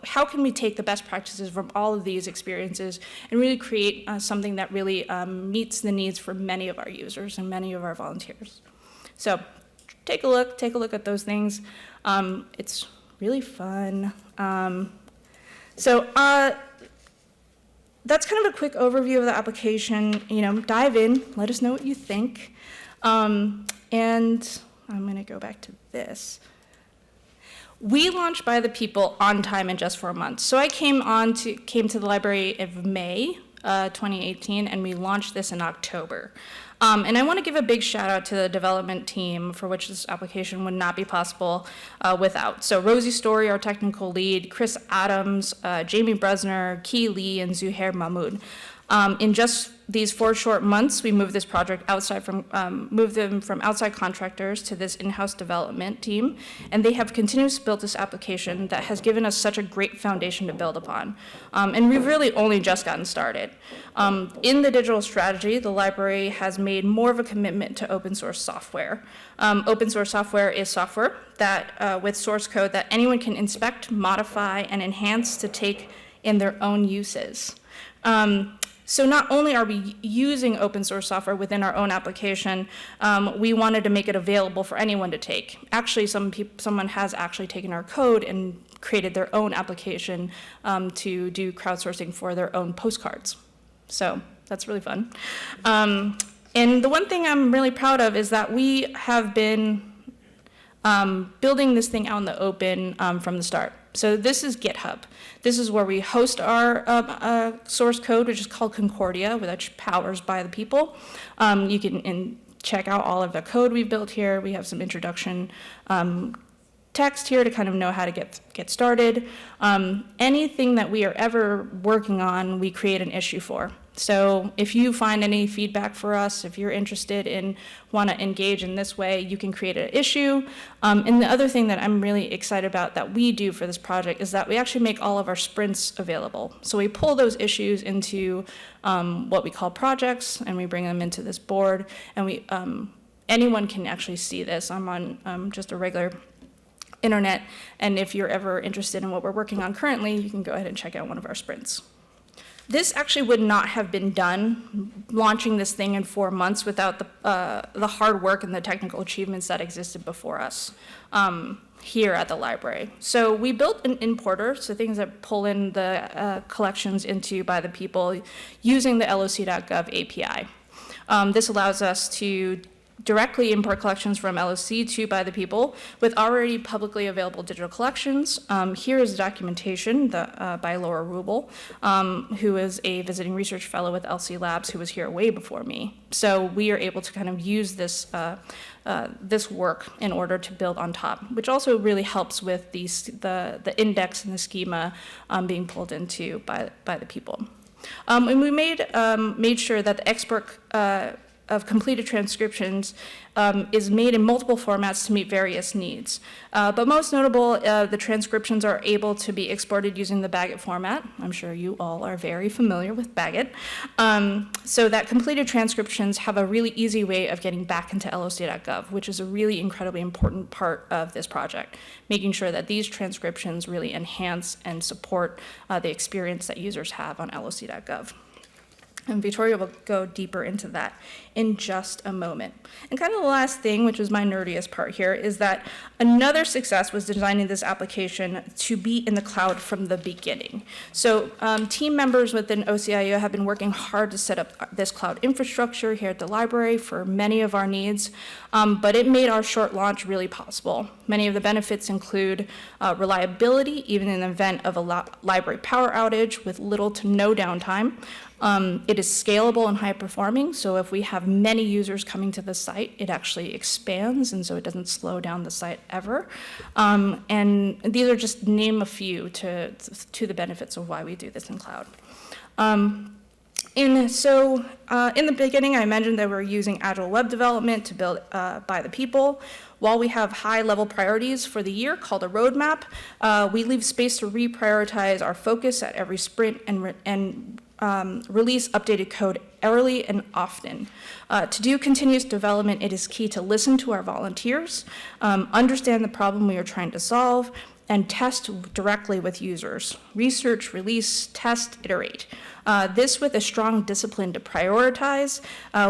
how can we take the best practices from all of these experiences and really create something that really meets the needs for many of our users and many of our volunteers. So take a look at those things. It's really fun. So that's kind of a quick overview of the application. Dive in, let us know what you think. And I'm going to go back to this. We launched By the People on time and just for a month. So I came to the library of May 2018, and we launched this in October. And I want to give a big shout out to the development team for which this application would not be possible without. So Rosie Story, our technical lead, Chris Adams, Jamie Bresner, Key Lee, and Zuhair Mahmood. In just these 4 short months, we moved this project moved them from outside contractors to this in-house development team, and they have continuously built this application that has given us such a great foundation to build upon. And we've really only just gotten started. In the digital strategy, the library has made more of a commitment to open source software. Open source software is software that, with source code that anyone can inspect, modify, and enhance to take in their own uses. So not only are we using open source software within our own application, we wanted to make it available for anyone to take. Actually, someone has actually taken our code and created their own application to do crowdsourcing for their own postcards. So that's really fun. And the one thing I'm really proud of is that we have been building this thing out in the open from the start. So this is GitHub. This is where we host our source code, which is called Concordia, which powers by the people. You can check out all of the code we've built here. We have some introduction text here to kind of know how to get started. Anything that we are ever working on, we create an issue for. So if you find any feedback for us, if you're interested in want to engage in this way, you can create an issue. And the other thing that I'm really excited about that we do for this project is that we actually make all of our sprints available. So we pull those issues into what we call projects, and we bring them into this board, and anyone can actually see this. I'm on just a regular internet, and if you're ever interested in what we're working on currently, you can go ahead and check out one of our sprints. This actually would not have been done, launching this thing in 4 months, without the hard work and the technical achievements that existed before us here at the library. So we built an importer, so things that pull in the collections into by the people using the loc.gov API. This allows us to directly import collections from LOC to by the people with already publicly available digital collections. Here is the documentation by Laura Rubel, who is a visiting research fellow with LC Labs who was here way before me. So we are able to kind of use this this work in order to build on top, which also really helps with the index and the schema being pulled into by the people. And we made sure that the export of completed transcriptions is made in multiple formats to meet various needs. But most notable, the transcriptions are able to be exported using the Bagot format. I'm sure you all are very familiar with Bagot. So that completed transcriptions have a really easy way of getting back into loc.gov, which is a really incredibly important part of this project, making sure that these transcriptions really enhance and support the experience that users have on loc.gov. And Victoria will go deeper into that in just a moment. And kind of the last thing, which was my nerdiest part here, is that another success was designing this application to be in the cloud from the beginning. So team members within OCIO have been working hard to set up this cloud infrastructure here at the library for many of our needs, but it made our short launch really possible. Many of the benefits include reliability, even in the event of a library power outage with little to no downtime. It is scalable and high performing, so if we have many users coming to the site, it actually expands, and so it doesn't slow down the site ever. And these are just name a few to the benefits of why we do this in cloud. And so in the beginning, I mentioned that we're using Agile web development to build by the people. While we have high-level priorities for the year called a roadmap, we leave space to reprioritize our focus at every sprint and release updated code early and often. To do continuous development, it is key to listen to our volunteers, understand the problem we are trying to solve, and test directly with users. Research, release, test, iterate. This with a strong discipline to prioritize,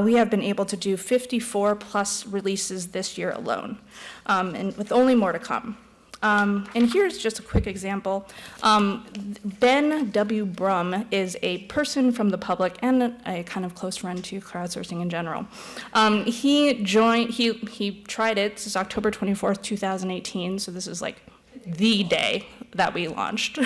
we have been able to do 54 plus releases this year alone, and with only more to come. And here's just a quick example. Ben W. Brum is a person from the public and a kind of close friend to crowdsourcing in general. He tried it. This is October 24th, 2018, so this is like the day that we launched.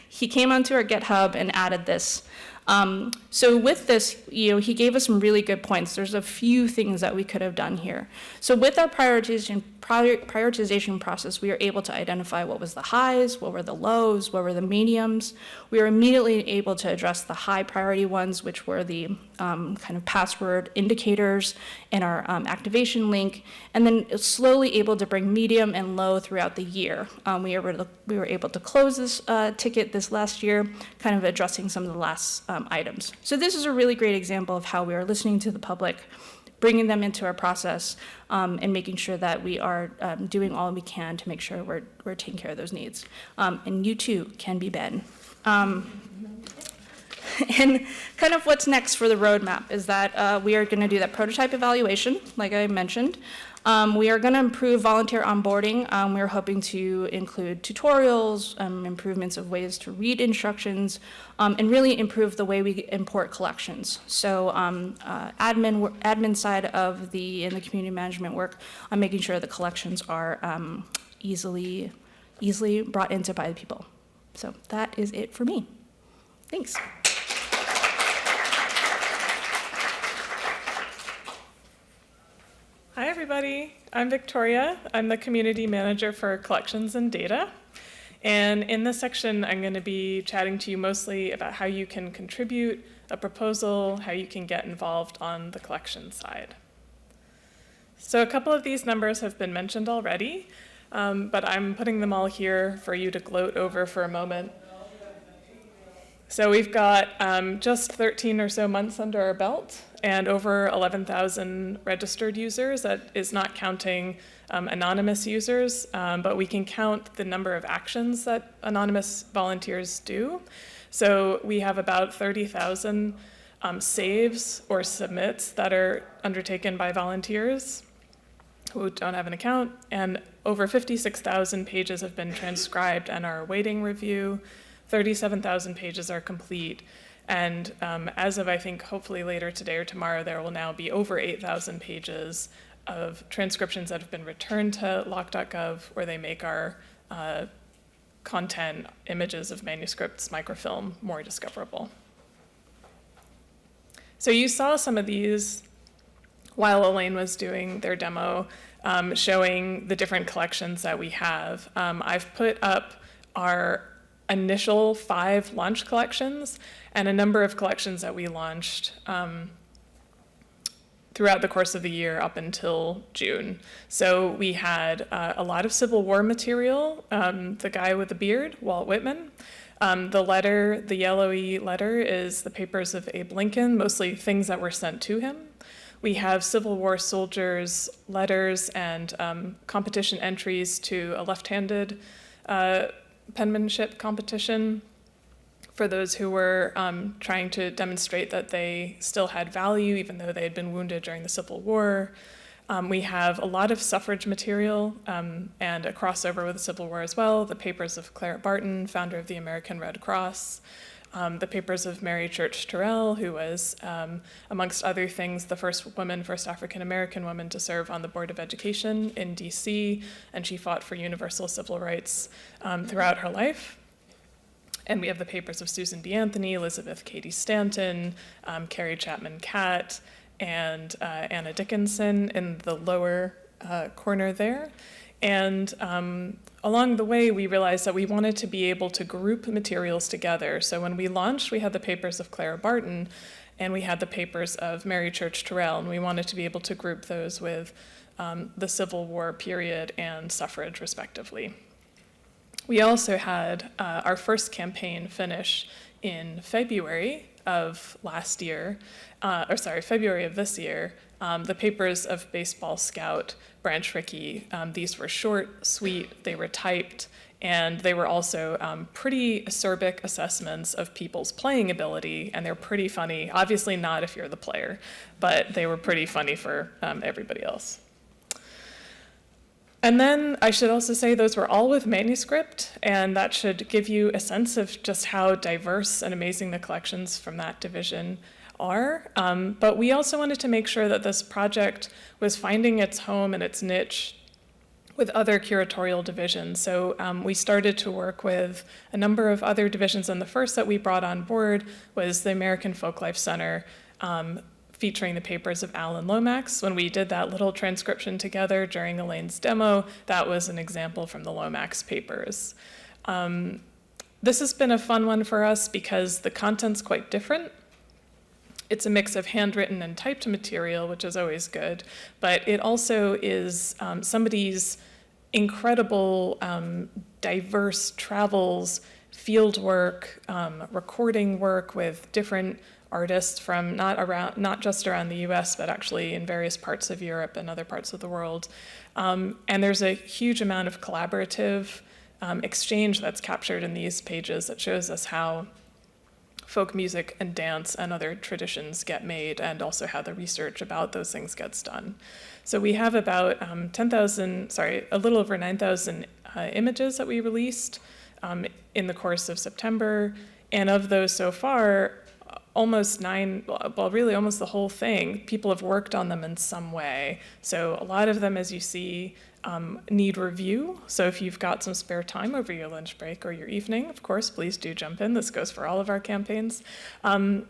He came onto our GitHub and added this. So with this, he gave us some really good points. There's a few things that we could have done here. So with our prioritization process, we were able to identify what was the highs, what were the lows, what were the mediums. We were immediately able to address the high priority ones, which were the kind of password indicators in our activation link, and then slowly able to bring medium and low throughout the year. We were able to close this ticket this last year, kind of addressing some of the last items. So this is a really great example of how we are listening to the public, bringing them into our process, and making sure that we are doing all we can to make sure we're taking care of those needs. And you too can be Ben. And kind of what's next for the roadmap is that we are going to do that prototype evaluation, like I mentioned. We are going to improve volunteer onboarding. We're hoping to include tutorials, improvements of ways to read instructions, and really improve the way we import collections. So admin side of in the community management work, on making sure the collections are easily brought into by the people. So that is it for me. Thanks. Hi, everybody. I'm Victoria. I'm the community manager for collections and data. And in this section, I'm going to be chatting to you mostly about how you can contribute a proposal, how you can get involved on the collection side. So a couple of these numbers have been mentioned already, but I'm putting them all here for you to gloat over for a moment. So we've got just 13 or so months under our belt and over 11,000 registered users. That is not counting anonymous users, but we can count the number of actions that anonymous volunteers do. So we have about 30,000 saves or submits that are undertaken by volunteers who don't have an account, and over 56,000 pages have been transcribed and are awaiting review. 37,000 pages are complete, and as of, I think, hopefully later today or tomorrow, there will now be over 8,000 pages of transcriptions that have been returned to lock.gov, where they make our content, images of manuscripts, microfilm, more discoverable. So you saw some of these while Elaine was doing their demo, showing the different collections that we have. I've put up our initial 5 launch collections and a number of collections that we launched throughout the course of the year up until June. So we had a lot of Civil War material, the guy with the beard, Walt Whitman. The letter, the yellowy letter, is the papers of Abe Lincoln, mostly things that were sent to him. We have Civil War soldiers' letters and competition entries to a left-handed penmanship competition for those who were trying to demonstrate that they still had value even though they had been wounded during the Civil War. We have a lot of suffrage material and a crossover with the Civil War as well, the papers of Clara Barton, founder of the American Red Cross, the papers of Mary Church Terrell, who was, amongst other things, the first African-American woman to serve on the Board of Education in DC, and she fought for universal civil rights throughout her life. And we have the papers of Susan B. Anthony, Elizabeth Cady Stanton, Carrie Chapman Catt, and Anna Dickinson in the lower corner there. And along the way, we realized that we wanted to be able to group materials together. So when we launched, we had the papers of Clara Barton, and we had the papers of Mary Church Terrell, and we wanted to be able to group those with the Civil War period and suffrage, respectively. We also had our first campaign finish in February of last year, February of this year, the papers of Baseball Scout Branch Rickey. These were short, sweet, they were typed, and they were also pretty acerbic assessments of people's playing ability, and they're pretty funny. Obviously not if you're the player, but they were pretty funny for everybody else. And then I should also say those were all with manuscript, and that should give you a sense of just how diverse and amazing the collections from that division are. But we also wanted to make sure that this project was finding its home and its niche with other curatorial divisions. So we started to work with a number of other divisions, and the first that we brought on board was the American Folklife Center, featuring the papers of Alan Lomax. When we did that little transcription together during Elaine's demo, that was an example from the Lomax papers. This has been a fun one for us because the content's quite different. It's a mix of handwritten and typed material, which is always good, but it also is somebody's incredible, diverse travels, field work, recording work with different artists from not just around the US, but actually in various parts of Europe and other parts of the world. And there's a huge amount of collaborative exchange that's captured in these pages that shows us how folk music and dance and other traditions get made, and also how the research about those things gets done. So we have about a little over 9,000 images that we released in the course of September. And of those so far, almost the whole thing, people have worked on them in some way. So a lot of them, as you see, need review. So if you've got some spare time over your lunch break or your evening, of course, please do jump in. This goes for all of our campaigns. And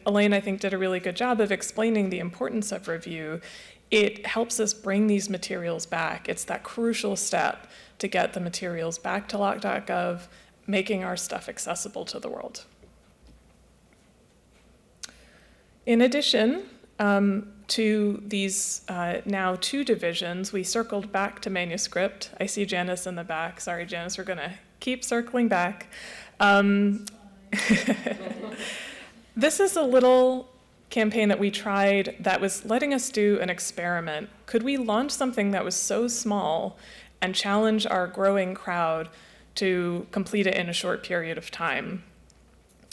Elaine, I think, did a really good job of explaining the importance of review. It helps us bring these materials back. It's that crucial step to get the materials back to loc.gov, making our stuff accessible to the world. In addition to these now 2 divisions, we circled back to manuscript. I see Janice in the back. Sorry, Janice, we're going to keep circling back. This is a little campaign that we tried that was letting us do an experiment. Could we launch something that was so small and challenge our growing crowd to complete it in a short period of time?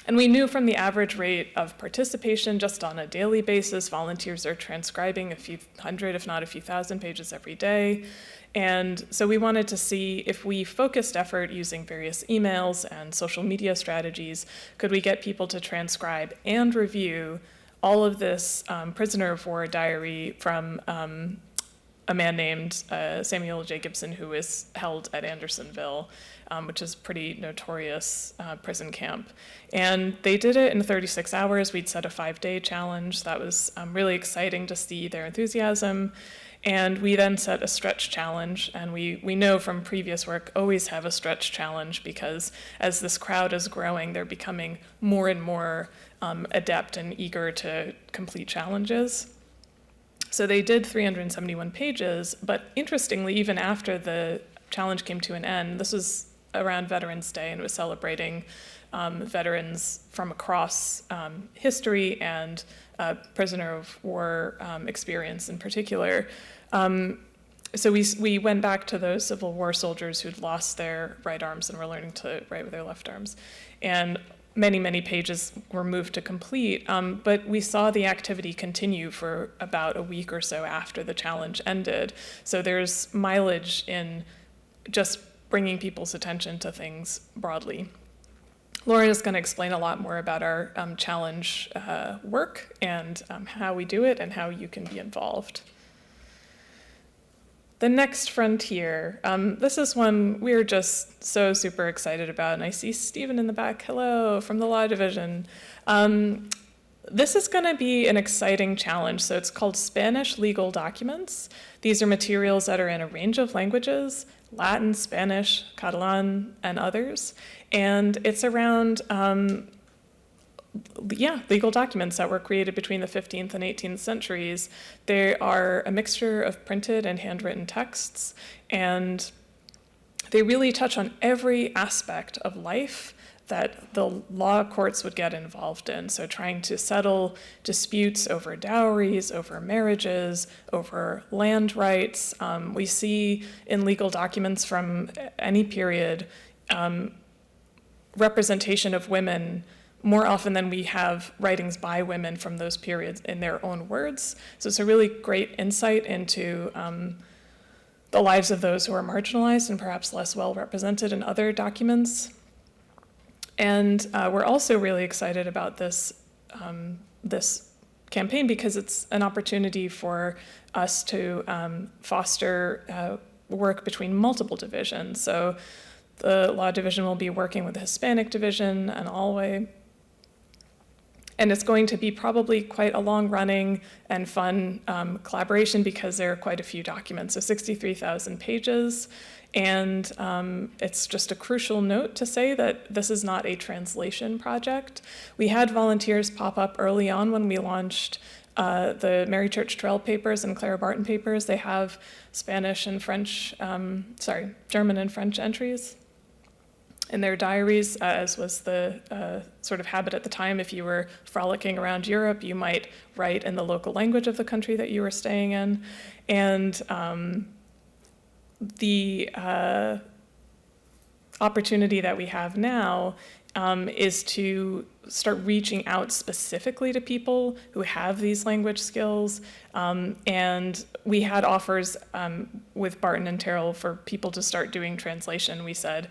And we knew from the average rate of participation just on a daily basis, volunteers are transcribing a few hundred, if not a few thousand pages every day. And so we wanted to see if we focused effort using various emails and social media strategies, could we get people to transcribe and review all of this prisoner of war diary from a man named Samuel J. Gibson, who was held at Andersonville, which is a pretty notorious prison camp. And they did it in 36 hours. We'd set a 5-day challenge. That was really exciting to see their enthusiasm. And we then set a stretch challenge. And we know from previous work, always have a stretch challenge, because as this crowd is growing, they're becoming more and more adept and eager to complete challenges. So they did 371 pages, but interestingly, even after the challenge came to an end, this was around Veterans Day, and it was celebrating veterans from across history and prisoner of war experience in particular. So we went back to those Civil War soldiers who'd lost their right arms and were learning to write with their left arms. And many pages were moved to complete, but we saw the activity continue for about a week or so after the challenge ended. So there's mileage in just bringing people's attention to things broadly. Lauren is going to explain a lot more about our challenge work and how we do it and how you can be involved. The next frontier, this is one we're just so super excited about, and I see Stephen in the back, hello, from the Law Division. This is going to be an exciting challenge. So it's called Spanish Legal Documents. These are materials that are in a range of languages, Latin, Spanish, Catalan, and others. And it's around legal documents that were created between the 15th and 18th centuries. They are a mixture of printed and handwritten texts, and they really touch on every aspect of life that the law courts would get involved in. So trying to settle disputes over dowries, over marriages, over land rights. We see in legal documents from any period representation of women more often than we have writings by women from those periods in their own words. So it's a really great insight into the lives of those who are marginalized and perhaps less well represented in other documents. And we're also really excited about this campaign because it's an opportunity for us to foster work between multiple divisions. So the law division will be working with the Hispanic division and Alway. And it's going to be probably quite a long-running and fun collaboration because there are quite a few documents, so 63,000 pages. And it's just a crucial note to say that this is not a translation project. We had volunteers pop up early on when we launched the Mary Church Trail papers and Clara Barton papers. They have Spanish and French, German and French entries in their diaries, as was the sort of habit at the time. If you were frolicking around Europe, you might write in the local language of the country that you were staying in. And the opportunity that we have now is to start reaching out specifically to people who have these language skills. And we had offers with Barton and Terrell for people to start doing translation. We said,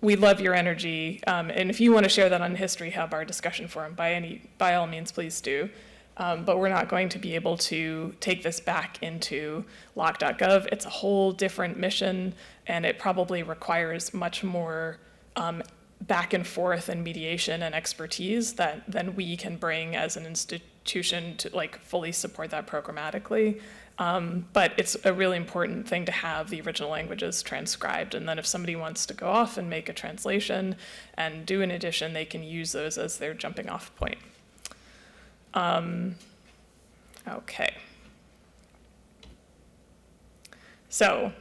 we love your energy, and if you want to share that on History Hub, our discussion forum, by all means, please do. But we're not going to be able to take this back into loc.gov. It's a whole different mission, and it probably requires much more back and forth and mediation and expertise than we can bring as an institution to like fully support that programmatically. But it's a really important thing to have the original languages transcribed, and then if somebody wants to go off and make a translation and do an edition, they can use those as their jumping off point. Okay. So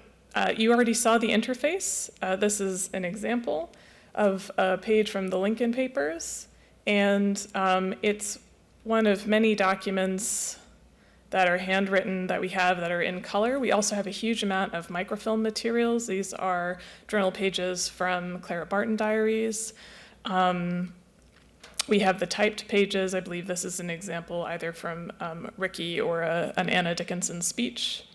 you already saw the interface. This is an example of a page from the Lincoln Papers, and it's one of many documents that are handwritten that we have that are in color. We also have a huge amount of microfilm materials. These are journal pages from Clara Barton diaries. We have the typed pages. I believe this is an example either from Ricky or an Anna Dickinson speech.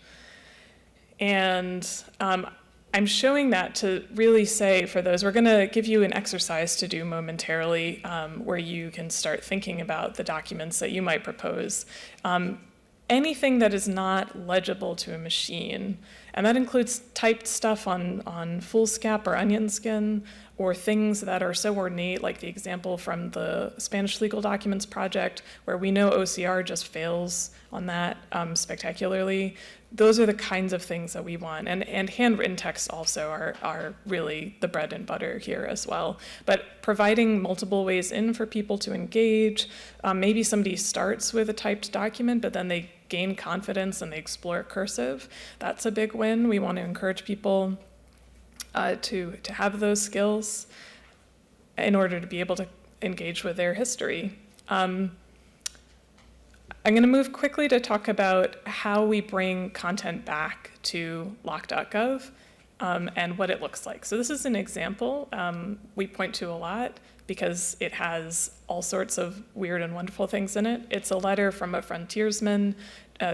And I'm showing that to really say for those, we're gonna give you an exercise to do momentarily where you can start thinking about the documents that you might propose. Anything that is not legible to a machine, and that includes typed stuff on foolscap or onion skin, or things that are so ornate, like the example from the Spanish Legal Documents Project, where we know OCR just fails on that spectacularly. Those are the kinds of things that we want. And handwritten texts also are really the bread and butter here as well. But providing multiple ways in for people to engage, maybe somebody starts with a typed document, but then they gain confidence and they explore cursive. That's a big win. We want to encourage people to have those skills in order to be able to engage with their history. I'm going to move quickly to talk about how we bring content back to loc.gov and what it looks like. So this is an example we point to a lot because it has all sorts of weird and wonderful things in it. It's a letter from a frontiersman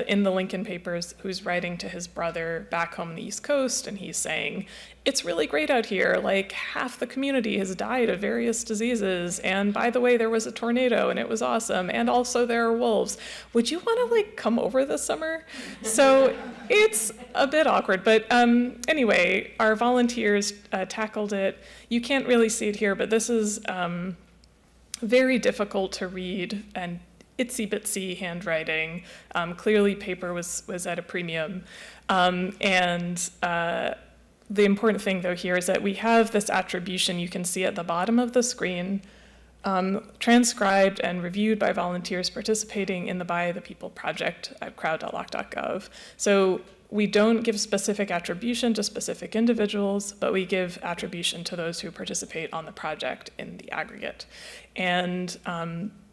in the Lincoln Papers who's writing to his brother back home on the East Coast, and he's saying, it's really great out here, like half the community has died of various diseases, and by the way, there was a tornado and it was awesome, and also there are wolves. Would you want to like come over this summer? So it's a bit awkward, but anyway, our volunteers tackled it. You can't really see it here, but this is very difficult to read and itsy bitsy handwriting. Clearly paper was at a premium. The important thing though here is that we have this attribution you can see at the bottom of the screen, transcribed and reviewed by volunteers participating in the By the People project at crowd.loc.gov. So we don't give specific attribution to specific individuals, but we give attribution to those who participate on the project in the aggregate. And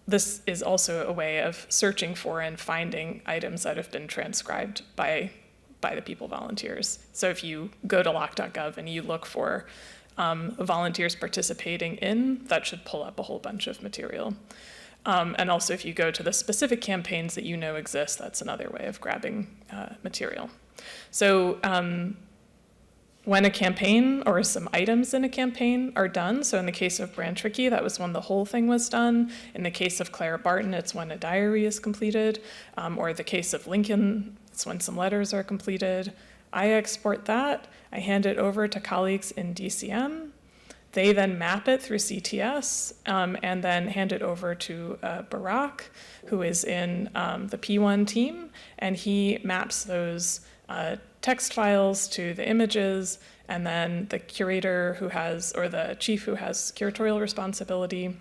this is also a way of searching for and finding items that have been transcribed by the people volunteers. So if you go to loc.gov and you look for volunteers participating in, that should pull up a whole bunch of material. And also if you go to the specific campaigns that you know exist, that's another way of grabbing material. So when a campaign or some items in a campaign are done, so in the case of Branch Rickey, that was when the whole thing was done. In the case of Clara Barton, it's when a diary is completed. Or the case of Lincoln, it's when some letters are completed. I export that, I hand it over to colleagues in DCM. They then map it through CTS and then hand it over to Barak, who is in the P1 team, and he maps those text files to the images, and then the curator who has, or the chief who has curatorial responsibility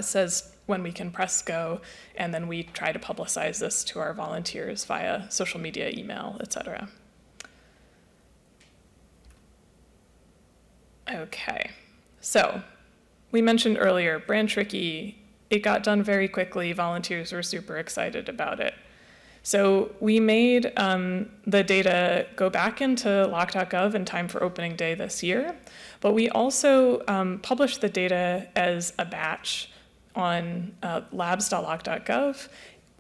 says when we can press go, and then we try to publicize this to our volunteers via social media, email, etc. Okay, so we mentioned earlier, brand tricky. It got done very quickly. Volunteers were super excited about it. So we made the data go back into lock.gov in time for opening day this year, but we also published the data as a batch on labs.lock.gov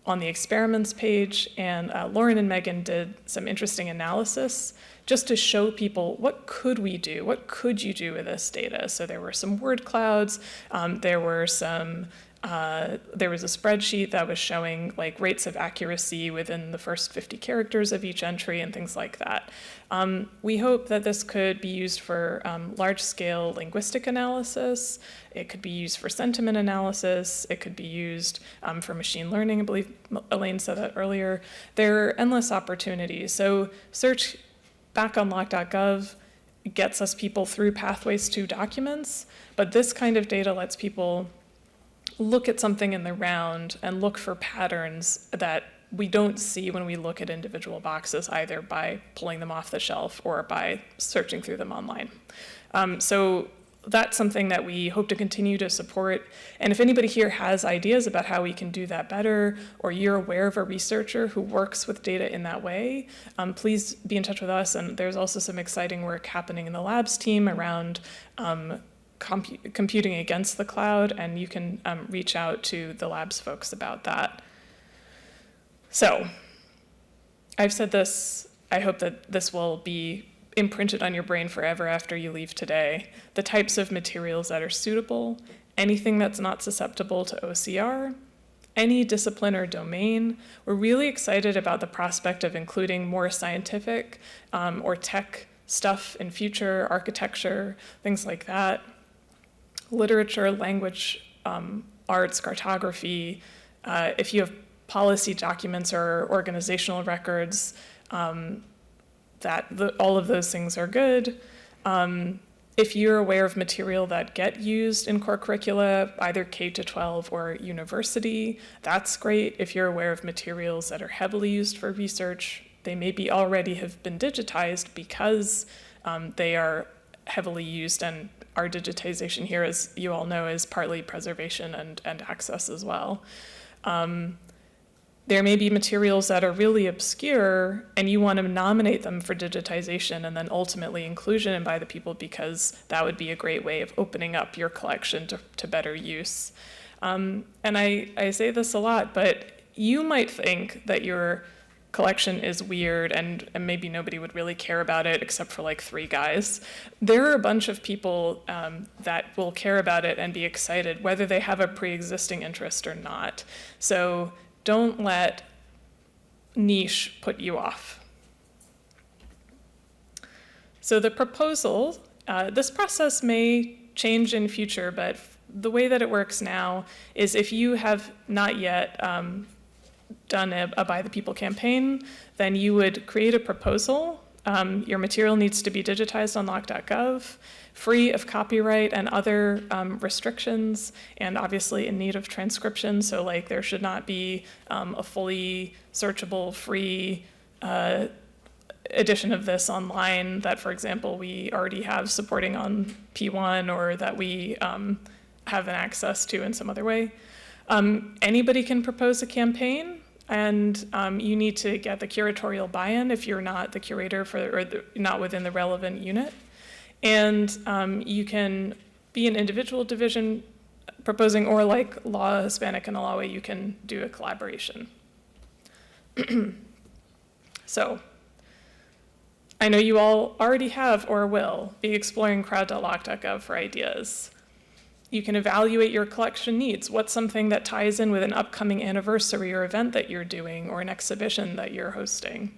on the experiments page, and Lauren and Megan did some interesting analysis just to show people what could we do, what could you do with this data. So there were some word clouds, there was a spreadsheet that was showing like rates of accuracy within the first 50 characters of each entry and things like that. We hope that this could be used for large-scale linguistic analysis. It could be used for sentiment analysis. It could be used for machine learning. I believe Elaine said that earlier. There are endless opportunities. So search back on lock.gov gets us people through pathways to documents, but this kind of data lets people look at something in the round and look for patterns that we don't see when we look at individual boxes, either by pulling them off the shelf or by searching through them online. So that's something that we hope to continue to support. And if anybody here has ideas about how we can do that better, or you're aware of a researcher who works with data in that way, please be in touch with us. And there's also some exciting work happening in the labs team around computing against the cloud, and you can reach out to the labs folks about that. So I've said this, I hope that this will be imprinted on your brain forever after you leave today. The types of materials that are suitable, anything that's not susceptible to OCR, any discipline or domain. We're really excited about the prospect of including more scientific or tech stuff in future, architecture, things like that. Literature, language, arts, cartography. If you have policy documents or organizational records, all of those things are good. If you're aware of material that get used in core curricula, either K-12 or university, that's great. If you're aware of materials that are heavily used for research, they maybe already have been digitized because they are heavily used, and our digitization here, as you all know, is partly preservation and access as well. There may be materials that are really obscure and you want to nominate them for digitization and then ultimately inclusion by the people, because that would be a great way of opening up your collection to better use. And I say this a lot, but you might think that your collection is weird and maybe nobody would really care about it except for like 3 guys. There are a bunch of people that will care about it and be excited whether they have a pre-existing interest or not. So don't let niche put you off. So the proposal, this process may change in future, but the way that it works now is if you have not yet done a By the People campaign, then you would create a proposal. Your material needs to be digitized on lock.gov, free of copyright and other restrictions, and obviously in need of transcription. So like there should not be a fully searchable, free edition of this online that, for example, we already have supporting on P1 or that we have an access to in some other way. Anybody can propose a campaign, and you need to get the curatorial buy-in if you're not the curator not within the relevant unit. And you can be an individual division proposing, or like Law, Hispanic, and Alawi, you can do a collaboration. So I know you all already have or will be exploring crowd.lock.gov for ideas. You can evaluate your collection needs. What's something that ties in with an upcoming anniversary or event that you're doing, or an exhibition that you're hosting?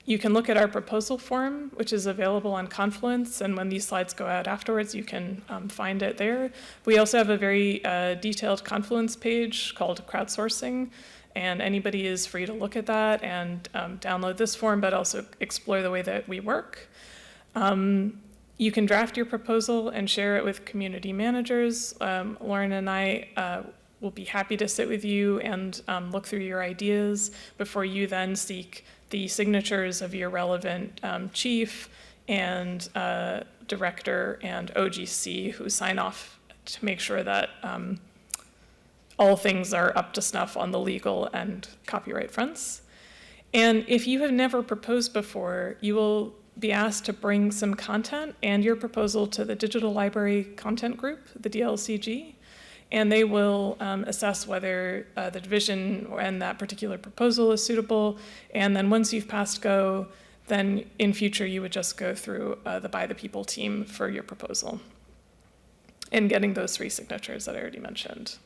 You can look at our proposal form, which is available on Confluence, and when these slides go out afterwards, you can find it there. We also have a very detailed Confluence page called Crowdsourcing, and anybody is free to look at that and download this form, but also explore the way that we work. You can draft your proposal and share it with community managers. Lauren and I will be happy to sit with you and look through your ideas before you then seek the signatures of your relevant chief and director and OGC who sign off to make sure that all things are up to snuff on the legal and copyright fronts. And if you have never proposed before, you will be asked to bring some content and your proposal to the Digital Library Content Group, the DLCG, and they will assess whether the division and that particular proposal is suitable. And then once you've passed go, then in future you would just go through the By the People team for your proposal and getting those 3 signatures that I already mentioned.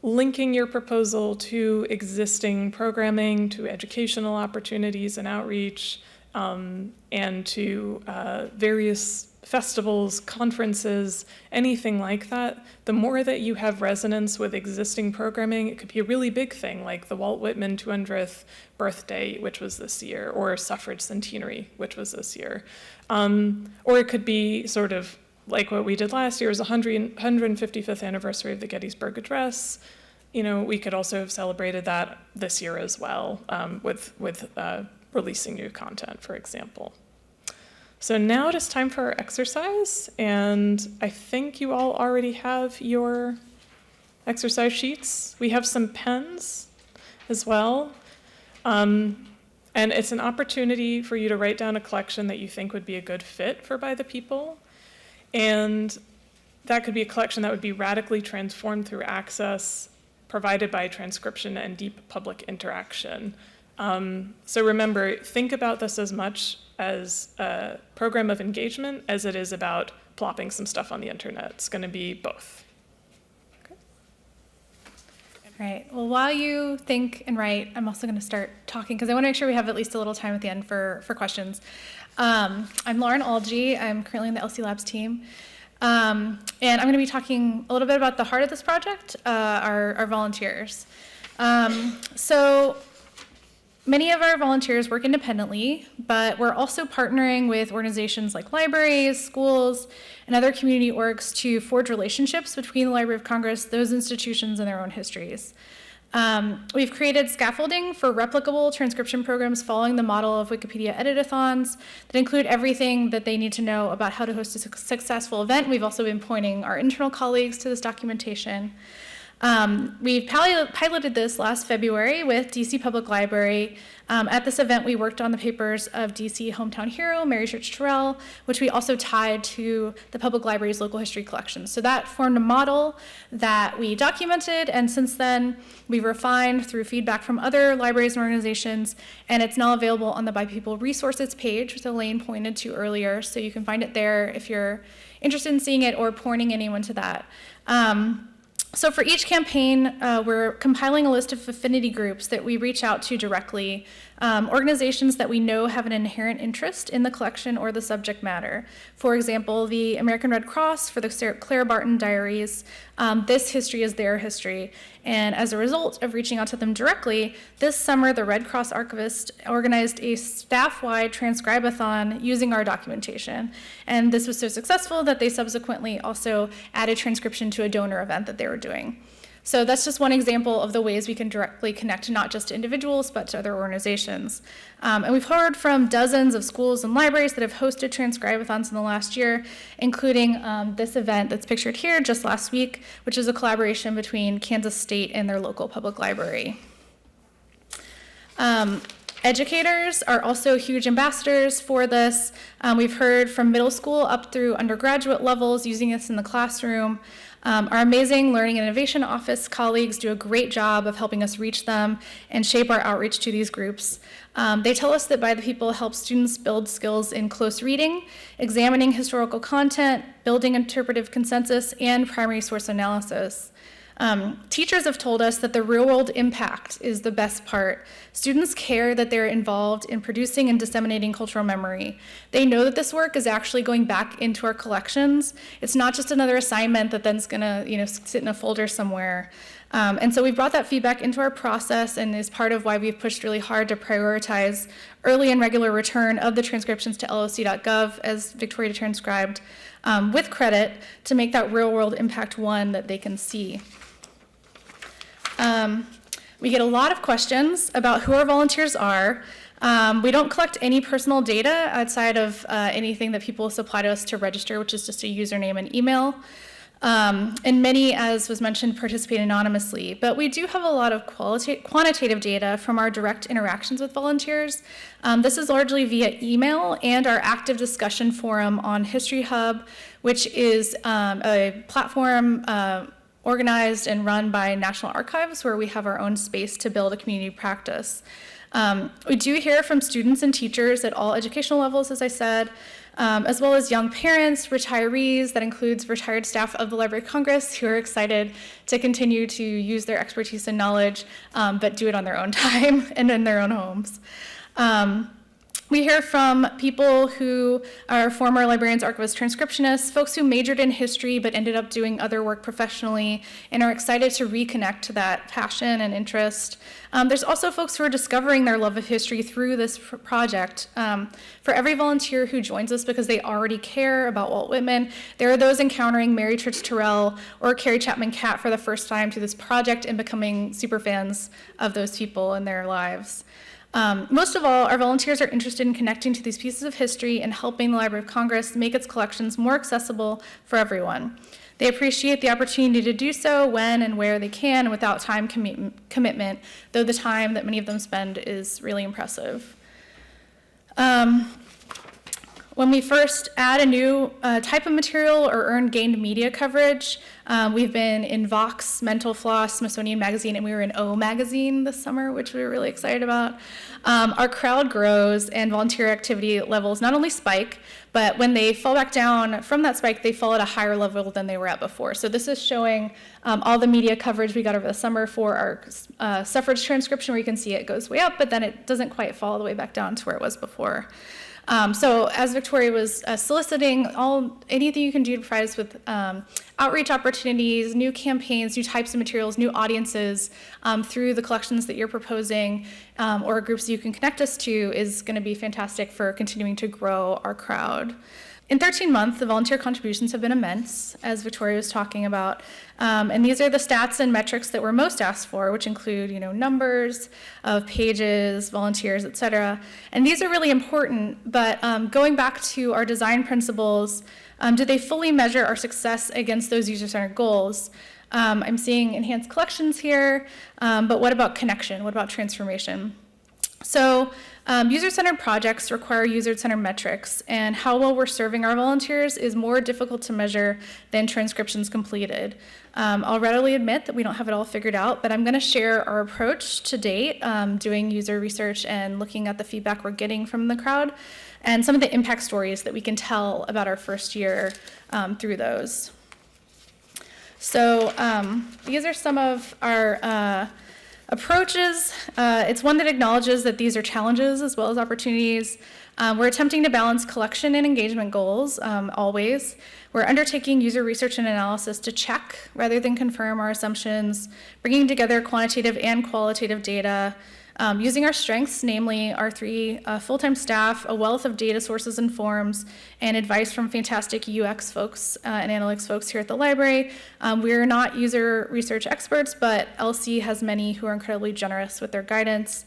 Linking your proposal to existing programming, to educational opportunities and outreach, and to various festivals, conferences, anything like that. The more that you have resonance with existing programming, it could be a really big thing, like the Walt Whitman 200th birthday, which was this year, or Suffrage Centenary, which was this year. Or it could be sort of like what we did last year, was the 155th anniversary of the Gettysburg Address. You know, we could also have celebrated that this year as well, with releasing new content, for example. So now it is time for our exercise, and I think you all already have your exercise sheets. We have some pens as well. And it's an opportunity for you to write down a collection that you think would be a good fit for By the People. And that could be a collection that would be radically transformed through access provided by transcription and deep public interaction. So remember, think about this as much as a program of engagement as it is about plopping some stuff on the internet. It's going to be both. Okay. All right. Well, while you think and write, I'm also going to start talking because I want to make sure we have at least a little time at the end for questions. I'm Lauren Algie. I'm currently in the LC Labs team. And I'm going to be talking a little bit about the heart of this project, our volunteers. So many of our volunteers work independently, but we're also partnering with organizations like libraries, schools, and other community orgs to forge relationships between the Library of Congress, those institutions, and their own histories. We've created scaffolding for replicable transcription programs following the model of Wikipedia editathons that include everything that they need to know about how to host a successful event. We've also been pointing our internal colleagues to this documentation. We piloted this last February with DC Public Library. At this event, we worked on the papers of DC hometown hero, Mary Church Terrell, which we also tied to the Public Library's local history collection. So that formed a model that we documented, and since then, we've refined through feedback from other libraries and organizations, and it's now available on the By People resources page, which Elaine pointed to earlier, so you can find it there if you're interested in seeing it or pointing anyone to that. So for each campaign, we're compiling a list of affinity groups that we reach out to directly, organizations that we know have an inherent interest in the collection or the subject matter. For example, the American Red Cross for the Clara Barton Diaries. This history is their history. And as a result of reaching out to them directly, this summer the Red Cross archivist organized a staff-wide transcribe-a-thon using our documentation. And this was so successful that they subsequently also added transcription to a donor event that they were doing. So that's just one example of the ways we can directly connect not just to individuals, but to other organizations. And we've heard from dozens of schools and libraries that have hosted transcribe-a-thons in the last year, including this event that's pictured here just last week, which is a collaboration between Kansas State and their local public library. Educators are also huge ambassadors for this. We've heard from middle school up through undergraduate levels using this in the classroom. Our amazing Learning and Innovation Office colleagues do a great job of helping us reach them and shape our outreach to these groups. They tell us that By the People helps students build skills in close reading, examining historical content, building interpretive consensus, and primary source analysis. Teachers have told us that the real-world impact is the best part. Students care that they're involved in producing and disseminating cultural memory. They know that this work is actually going back into our collections. It's not just another assignment that then's gonna, sit in a folder somewhere. And so we've brought that feedback into our process, and is part of why we've pushed really hard to prioritize early and regular return of the transcriptions to loc.gov, as Victoria transcribed, with credit, to make that real-world impact one that they can see. We get a lot of questions about who our volunteers are. We don't collect any personal data outside of anything that people supply to us to register, which is just a username and email. And many, as was mentioned, participate anonymously. But we do have a lot of quantitative data from our direct interactions with volunteers. This is largely via email and our active discussion forum on History Hub, which is a platform organized and run by National Archives, where we have our own space to build a community practice. We do hear from students and teachers at all educational levels, as I said, as well as young parents, retirees, that includes retired staff of the Library of Congress, who are excited to continue to use their expertise and knowledge, but do it on their own time and in their own homes. We hear from people who are former librarians, archivists, transcriptionists, folks who majored in history but ended up doing other work professionally and are excited to reconnect to that passion and interest. There's also folks who are discovering their love of history through this project. For every volunteer who joins us because they already care about Walt Whitman, there are those encountering Mary Church Terrell or Carrie Chapman Catt for the first time through this project and becoming super fans of those people in their lives. Most of all, our volunteers are interested in connecting to these pieces of history and helping the Library of Congress make its collections more accessible for everyone. They appreciate the opportunity to do so when and where they can without time commitment, though the time that many of them spend is really impressive. When we first add a new type of material or earn gained media coverage, we've been in Vox, Mental Floss, Smithsonian Magazine, and we were in O Magazine this summer, which we were really excited about. Our crowd grows and volunteer activity levels not only spike, but when they fall back down from that spike, they fall at a higher level than they were at before. So this is showing all the media coverage we got over the summer for our suffrage transcription, where you can see it goes way up, but then it doesn't quite fall all the way back down to where it was before. So as Victoria was soliciting, anything you can do to provide us with outreach opportunities, new campaigns, new types of materials, new audiences through the collections that you're proposing or groups you can connect us to is going to be fantastic for continuing to grow our crowd. In 13 months, the volunteer contributions have been immense, as Victoria was talking about. And these are the stats and metrics that were most asked for, which include, numbers of pages, volunteers, et cetera. And these are really important, but going back to our design principles, do they fully measure our success against those user-centered goals? I'm seeing enhanced collections here, but what about connection? What about transformation? So user-centered projects require user-centered metrics, and how well we're serving our volunteers is more difficult to measure than transcriptions completed. I'll readily admit that we don't have it all figured out, but I'm going to share our approach to date, doing user research and looking at the feedback we're getting from the crowd, and some of the impact stories that we can tell about our first year through those. So these are some of our approaches. It's one that acknowledges that these are challenges as well as opportunities. We're attempting to balance collection and engagement goals, always. We're undertaking user research and analysis to check rather than confirm our assumptions, bringing together quantitative and qualitative data, using our strengths, namely our 3 full-time staff, a wealth of data sources and forms, and advice from fantastic UX folks and analytics folks here at the library. We're not user research experts, but LC has many who are incredibly generous with their guidance.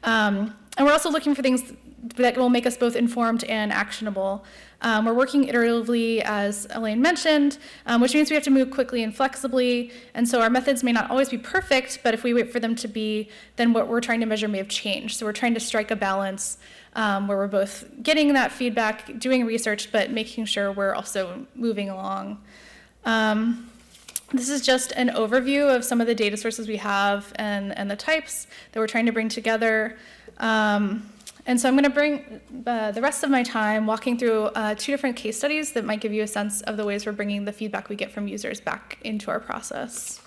And we're also looking for things that will make us both informed and actionable. We're working iteratively, as Elaine mentioned, which means we have to move quickly and flexibly. And so our methods may not always be perfect, but if we wait for them to be, then what we're trying to measure may have changed. So we're trying to strike a balance where we're both getting that feedback, doing research, but making sure we're also moving along. This is just an overview of some of the data sources we have and the types that we're trying to bring together. And so I'm going to bring the rest of my time walking through 2 different case studies that might give you a sense of the ways we're bringing the feedback we get from users back into our process.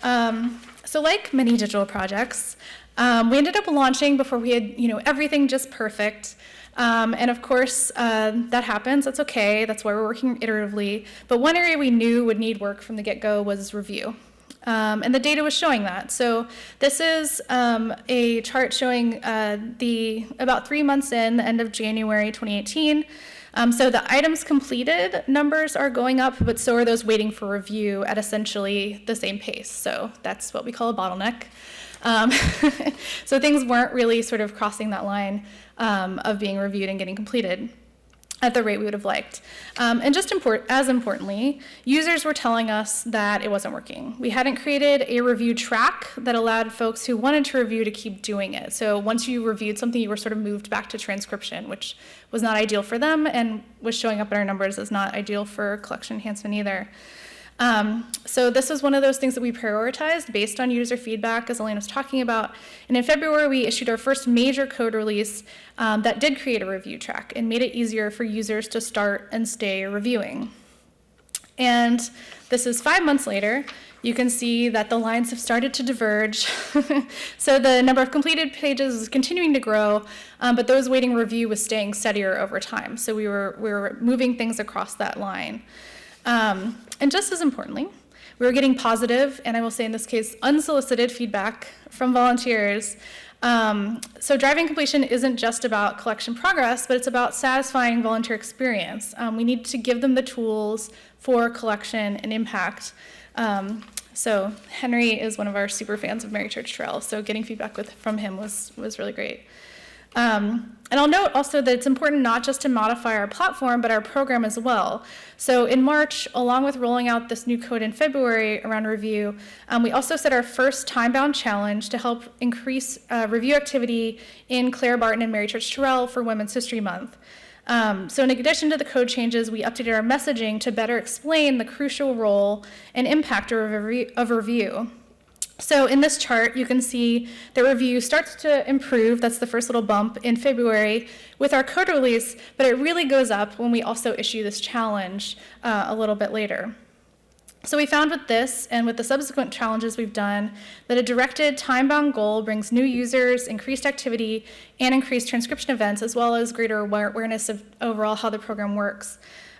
So like many digital projects, we ended up launching before we had, everything just perfect. And of course, that happens. That's okay. That's why we're working iteratively. But one area we knew would need work from the get-go was review. And the data was showing that. So this is a chart showing about 3 months in, the end of January 2018. So the items completed numbers are going up, but so are those waiting for review at essentially the same pace. So that's what we call a bottleneck. So things weren't really sort of crossing that line of being reviewed and getting completed at the rate we would have liked. And just as importantly, users were telling us that it wasn't working. We hadn't created a review track that allowed folks who wanted to review to keep doing it. So once you reviewed something, you were sort of moved back to transcription, which was not ideal for them and was showing up in our numbers as not ideal for collection enhancement either. So this was one of those things that we prioritized based on user feedback, as Elaine was talking about. And in February, we issued our first major code release that did create a review track and made it easier for users to start and stay reviewing. And this is 5 months later. You can see that the lines have started to diverge. So the number of completed pages is continuing to grow, but those waiting review was staying steadier over time. So we were moving things across that line. And just as importantly, we were getting positive, and I will say in this case, unsolicited feedback from volunteers. So driving completion isn't just about collection progress, but it's about satisfying volunteer experience. We need to give them the tools for collection and impact. So Henry is one of our super fans of Mary Church Trail, so getting feedback from him was really great. And I'll note also that it's important not just to modify our platform, but our program as well. So in March, along with rolling out this new code in February around review, we also set our first time-bound challenge to help increase review activity in Claire Barton and Mary Church Terrell for Women's History Month. So in addition to the code changes, we updated our messaging to better explain the crucial role and impact of review. So in this chart, you can see the review starts to improve. That's the first little bump in February with our code release, but it really goes up when we also issue this challenge a little bit later. So we found with this and with the subsequent challenges we've done that a directed time-bound goal brings new users, increased activity, and increased transcription events, as well as greater awareness of overall how the program works.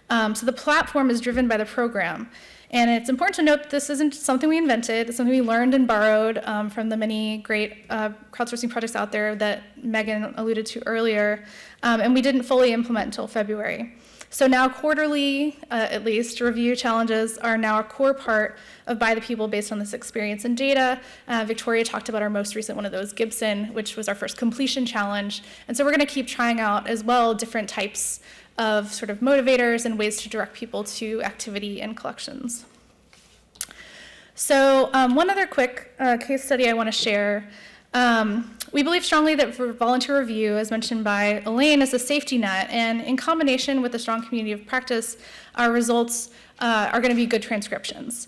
So the platform is driven by the program. And it's important to note that this isn't something we invented. It's something we learned and borrowed from the many great crowdsourcing projects out there that Megan alluded to earlier, and we didn't fully implement until February. So now quarterly, at least, review challenges are now a core part of By the People based on this experience and data. Victoria talked about our most recent one of those, Gibson, which was our first completion challenge. And so we're going to keep trying out as well different types of sort of motivators and ways to direct people to activity and collections. So one other quick case study I want to share. We believe strongly that for volunteer review, as mentioned by Elaine, is a safety net, and in combination with a strong community of practice, our results are going to be good transcriptions.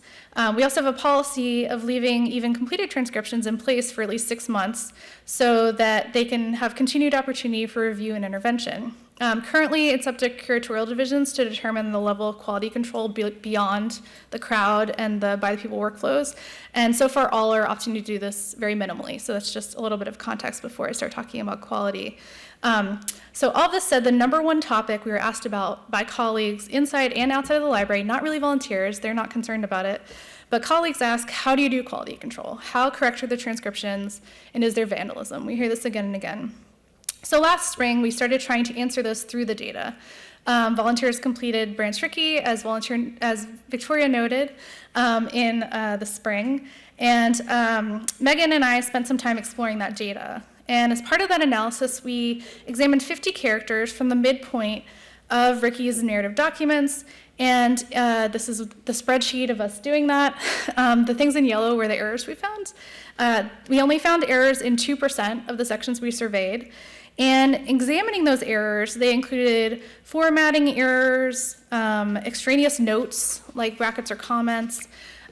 We also have a policy of leaving even completed transcriptions in place for at least 6 months so that they can have continued opportunity for review and intervention. Currently, it's up to curatorial divisions to determine the level of quality control beyond the crowd and the By the People workflows. And so far, all are opting to do this very minimally. So that's just a little bit of context before I start talking about quality. So all this said, the number one topic we were asked about by colleagues inside and outside of the library, not really volunteers, they're not concerned about it, but colleagues ask, how do you do quality control? How correct are the transcriptions? And is there vandalism? We hear this again and again. So last spring, we started trying to answer this through the data. Volunteers completed Branch Rickey, as Victoria noted, in the spring. And Megan and I spent some time exploring that data. And as part of that analysis, we examined 50 characters from the midpoint of Ricky's narrative documents. And this is the spreadsheet of us doing that. The things in yellow were the errors we found. We only found errors in 2% of the sections we surveyed. And examining those errors, they included formatting errors, extraneous notes like brackets or comments,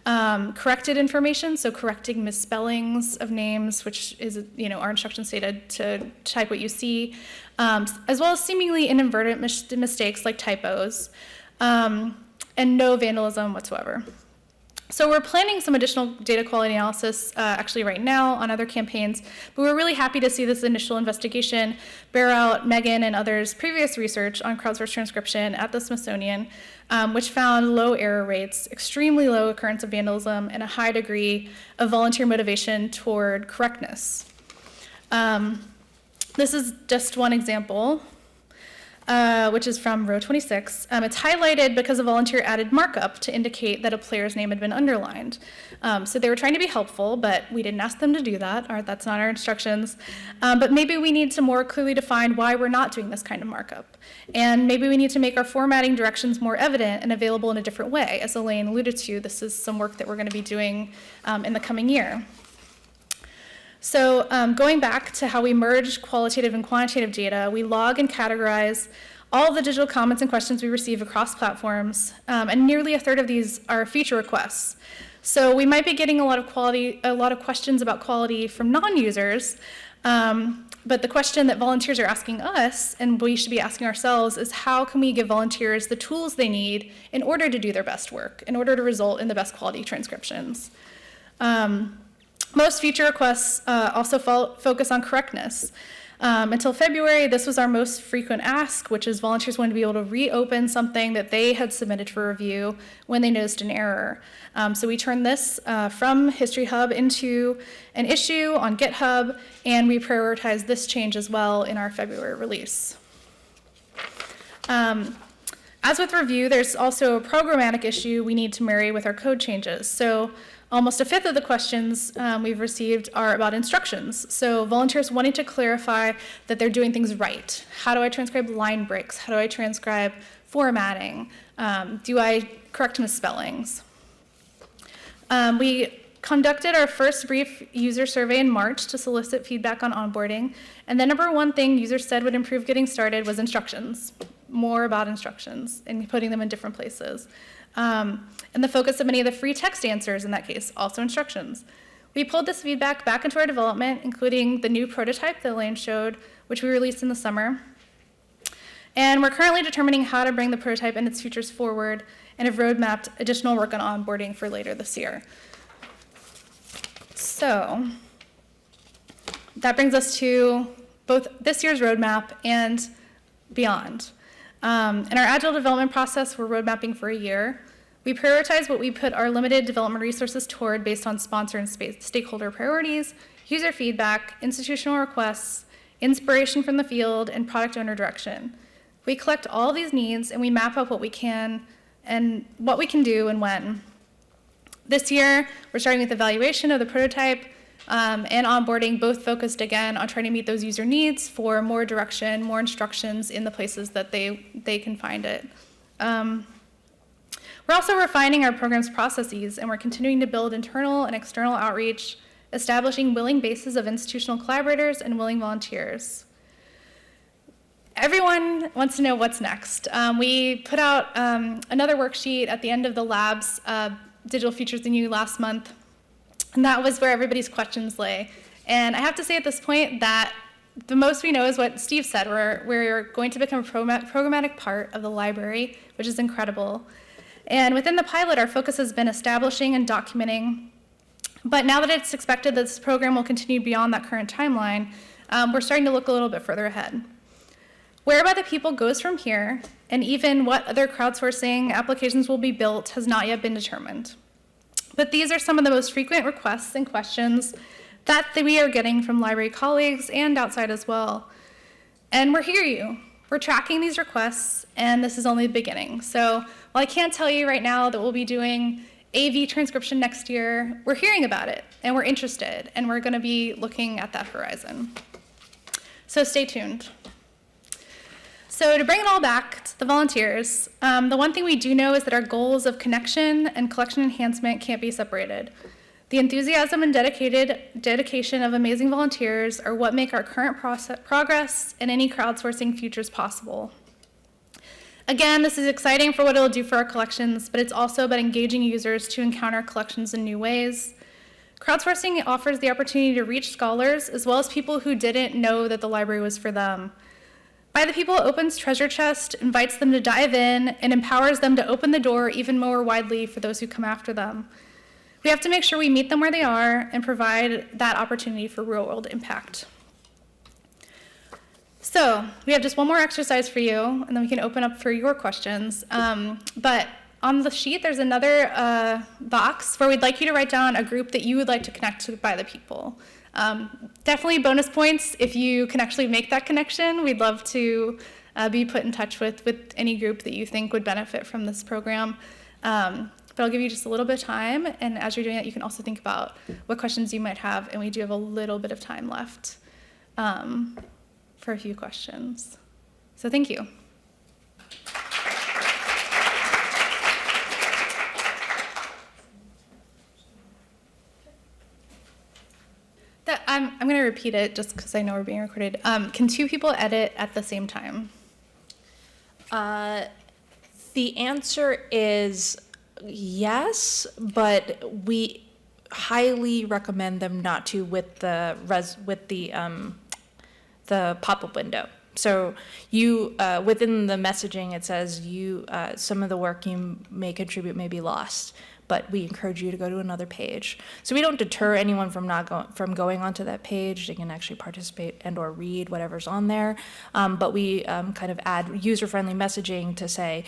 corrected information, so correcting misspellings of names, which is, our instruction stated to type what you see, as well as seemingly inadvertent mistakes like typos, and no vandalism whatsoever. So we're planning some additional data quality analysis actually right now on other campaigns, but we're really happy to see this initial investigation bear out Megan and others' previous research on crowdsourced transcription at the Smithsonian, which found low error rates, extremely low occurrence of vandalism, and a high degree of volunteer motivation toward correctness. This is just one example, which is from row 26. It's highlighted because a volunteer added markup to indicate that a player's name had been underlined. So they were trying to be helpful, but we didn't ask them to do that, or that's not our instructions. But maybe we need to more clearly define why we're not doing this kind of markup. And maybe we need to make our formatting directions more evident and available in a different way. As Elaine alluded to, this is some work that we're going to be doing in the coming year. So going back to how we merge qualitative and quantitative data, we log and categorize all the digital comments and questions we receive across platforms, and nearly a third of these are feature requests. So we might be getting a lot of questions about quality from non-users, but the question that volunteers are asking us, and we should be asking ourselves, is how can we give volunteers the tools they need in order to do their best work, in order to result in the best quality transcriptions. Most feature requests also focus on correctness. Until February, this was our most frequent ask, which is volunteers wanted to be able to reopen something that they had submitted for review when they noticed an error. So we turned this from History Hub into an issue on GitHub, and we prioritized this change as well in our February release. As with review, there's also a programmatic issue we need to marry with our code changes. So almost a fifth of the questions we've received are about instructions. So volunteers wanting to clarify that they're doing things right. How do I transcribe line breaks? How do I transcribe formatting? Do I correct misspellings? We conducted our first brief user survey in March to solicit feedback on onboarding. And the number one thing users said would improve getting started was instructions. More about instructions and putting them in different places. And the focus of many of the free text answers in that case, also instructions. We pulled this feedback back into our development, including the new prototype that Elaine showed, which we released in the summer. And we're currently determining how to bring the prototype and its features forward, and have roadmapped additional work on onboarding for later this year. So that brings us to both this year's roadmap and beyond. In our Agile development process, we're roadmapping for a year. We prioritize what we put our limited development resources toward based on sponsor and stakeholder priorities, user feedback, institutional requests, inspiration from the field, and product owner direction. We collect all these needs and we map out what we can and what we can do and when. This year, we're starting with evaluation of the prototype and onboarding, both focused again on trying to meet those user needs for more direction, more instructions in the places that they can find it. We're also refining our program's processes, and we're continuing to build internal and external outreach, establishing willing bases of institutional collaborators and willing volunteers. Everyone wants to know what's next. We put out another worksheet at the end of the lab's Digital Futures in You last month, and that was where everybody's questions lay. And I have to say at this point that the most we know is what Steve said. We're going to become a programmatic part of the library, which is incredible. And within the pilot, our focus has been establishing and documenting. But now that it's expected that this program will continue beyond that current timeline, we're starting to look a little bit further ahead. Where By the People goes from here, and even what other crowdsourcing applications will be built, has not yet been determined. But these are some of the most frequent requests and questions that we are getting from library colleagues and outside as well. And we're hearing you. We're tracking these requests, and this is only the beginning. So while I can't tell you right now that we'll be doing AV transcription next year, we're hearing about it, and we're interested, and we're going to be looking at that horizon. So stay tuned. So to bring it all back to the volunteers, the one thing we do know is that our goals of connection and collection enhancement can't be separated. The enthusiasm and dedication of amazing volunteers are what make our current progress and any crowdsourcing futures possible. Again, this is exciting for what it'll do for our collections, but it's also about engaging users to encounter collections in new ways. Crowdsourcing offers the opportunity to reach scholars as well as people who didn't know that the library was for them. By the People opens treasure chest, invites them to dive in, and empowers them to open the door even more widely for those who come after them. We have to make sure we meet them where they are and provide that opportunity for real-world impact. So we have just one more exercise for you, and then we can open up for your questions. But on the sheet, there's another box where we'd like you to write down a group that you would like to connect to by the people. Definitely bonus points if you can actually make that connection. We'd love to be put in touch with any group that you think would benefit from this program. But I'll give you just a little bit of time, and as you're doing that, you can also think about what questions you might have, and we do have a little bit of time left for a few questions. So thank you. I'm going to repeat it just because I know we're being recorded. Can two people edit at the same time? The answer is yes, but we highly recommend them not to with the pop-up window. So you within the messaging it says some of the work you may contribute may be lost, but we encourage you to go to another page. So we don't deter anyone from going onto that page. They can actually participate and or read whatever's on there, but we kind of add user-friendly messaging to say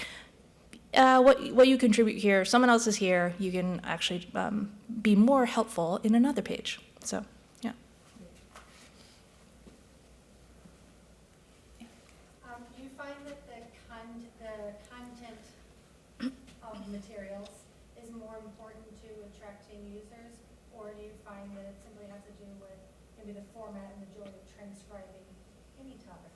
what you contribute here, someone else is here, you can actually be more helpful in another page. So, yeah. Do you find that the content of materials is more important to attracting users, or do you find that it simply has to do with maybe the format and the joy of transcribing any topic?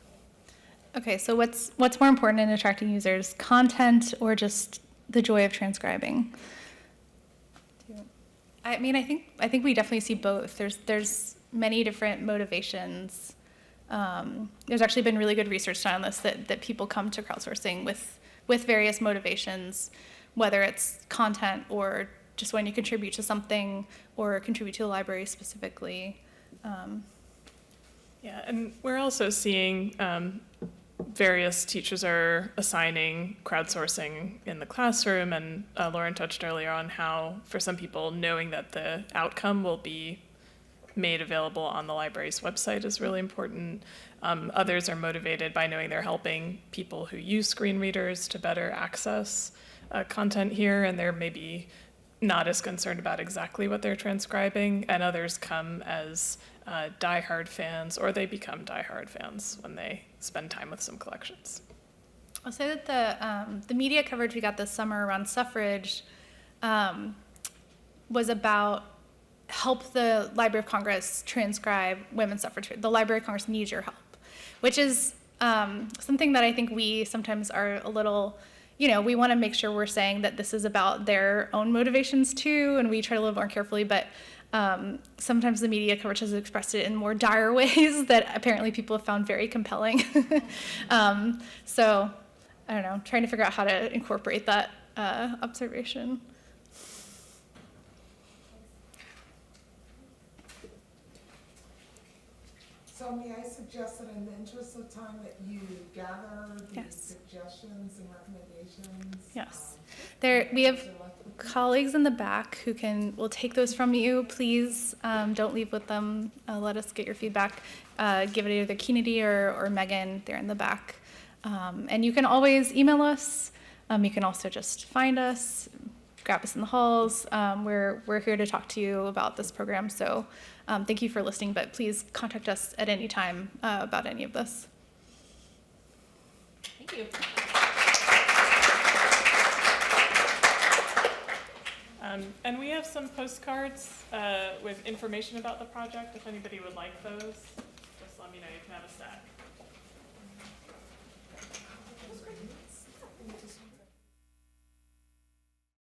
Okay, so what's more important in attracting users, content or just the joy of transcribing? I mean, I think we definitely see both. There's many different motivations. There's actually been really good research done on this that people come to crowdsourcing with various motivations, whether it's content or just when you contribute to something or contribute to the library specifically. Yeah, and we're also seeing various teachers are assigning crowdsourcing in the classroom, and Lauren touched earlier on how, for some people, knowing that the outcome will be made available on the library's website is really important. Others are motivated by knowing they're helping people who use screen readers to better access content here, and they're maybe not as concerned about exactly what they're transcribing, and others come as diehard fans, or they become diehard fans when they spend time with some collections. I'll say that the media coverage we got this summer around suffrage was about help the Library of Congress transcribe women's suffrage. The Library of Congress needs your help, which is something that I think we sometimes are a little, we want to make sure we're saying that this is about their own motivations too, and we try to live more carefully, but sometimes the media coverage has expressed it in more dire ways that apparently people have found very compelling. So, I don't know, trying to figure out how to incorporate that observation. So may I suggest that in the interest of time that you gather the Yes. suggestions and recommendations? Yes. We have colleagues in the back who will take those from you. Please don't leave with them. Let us get your feedback. Give it either Kennedy or Megan. They're in the back. And you can always email us. You can also just find us, grab us in the halls. We're here to talk to you about this program. So thank you for listening, but please contact us at any time about any of this. Thank you. And we have some postcards with information about the project. If anybody would like those, just let me know. You can have a stack.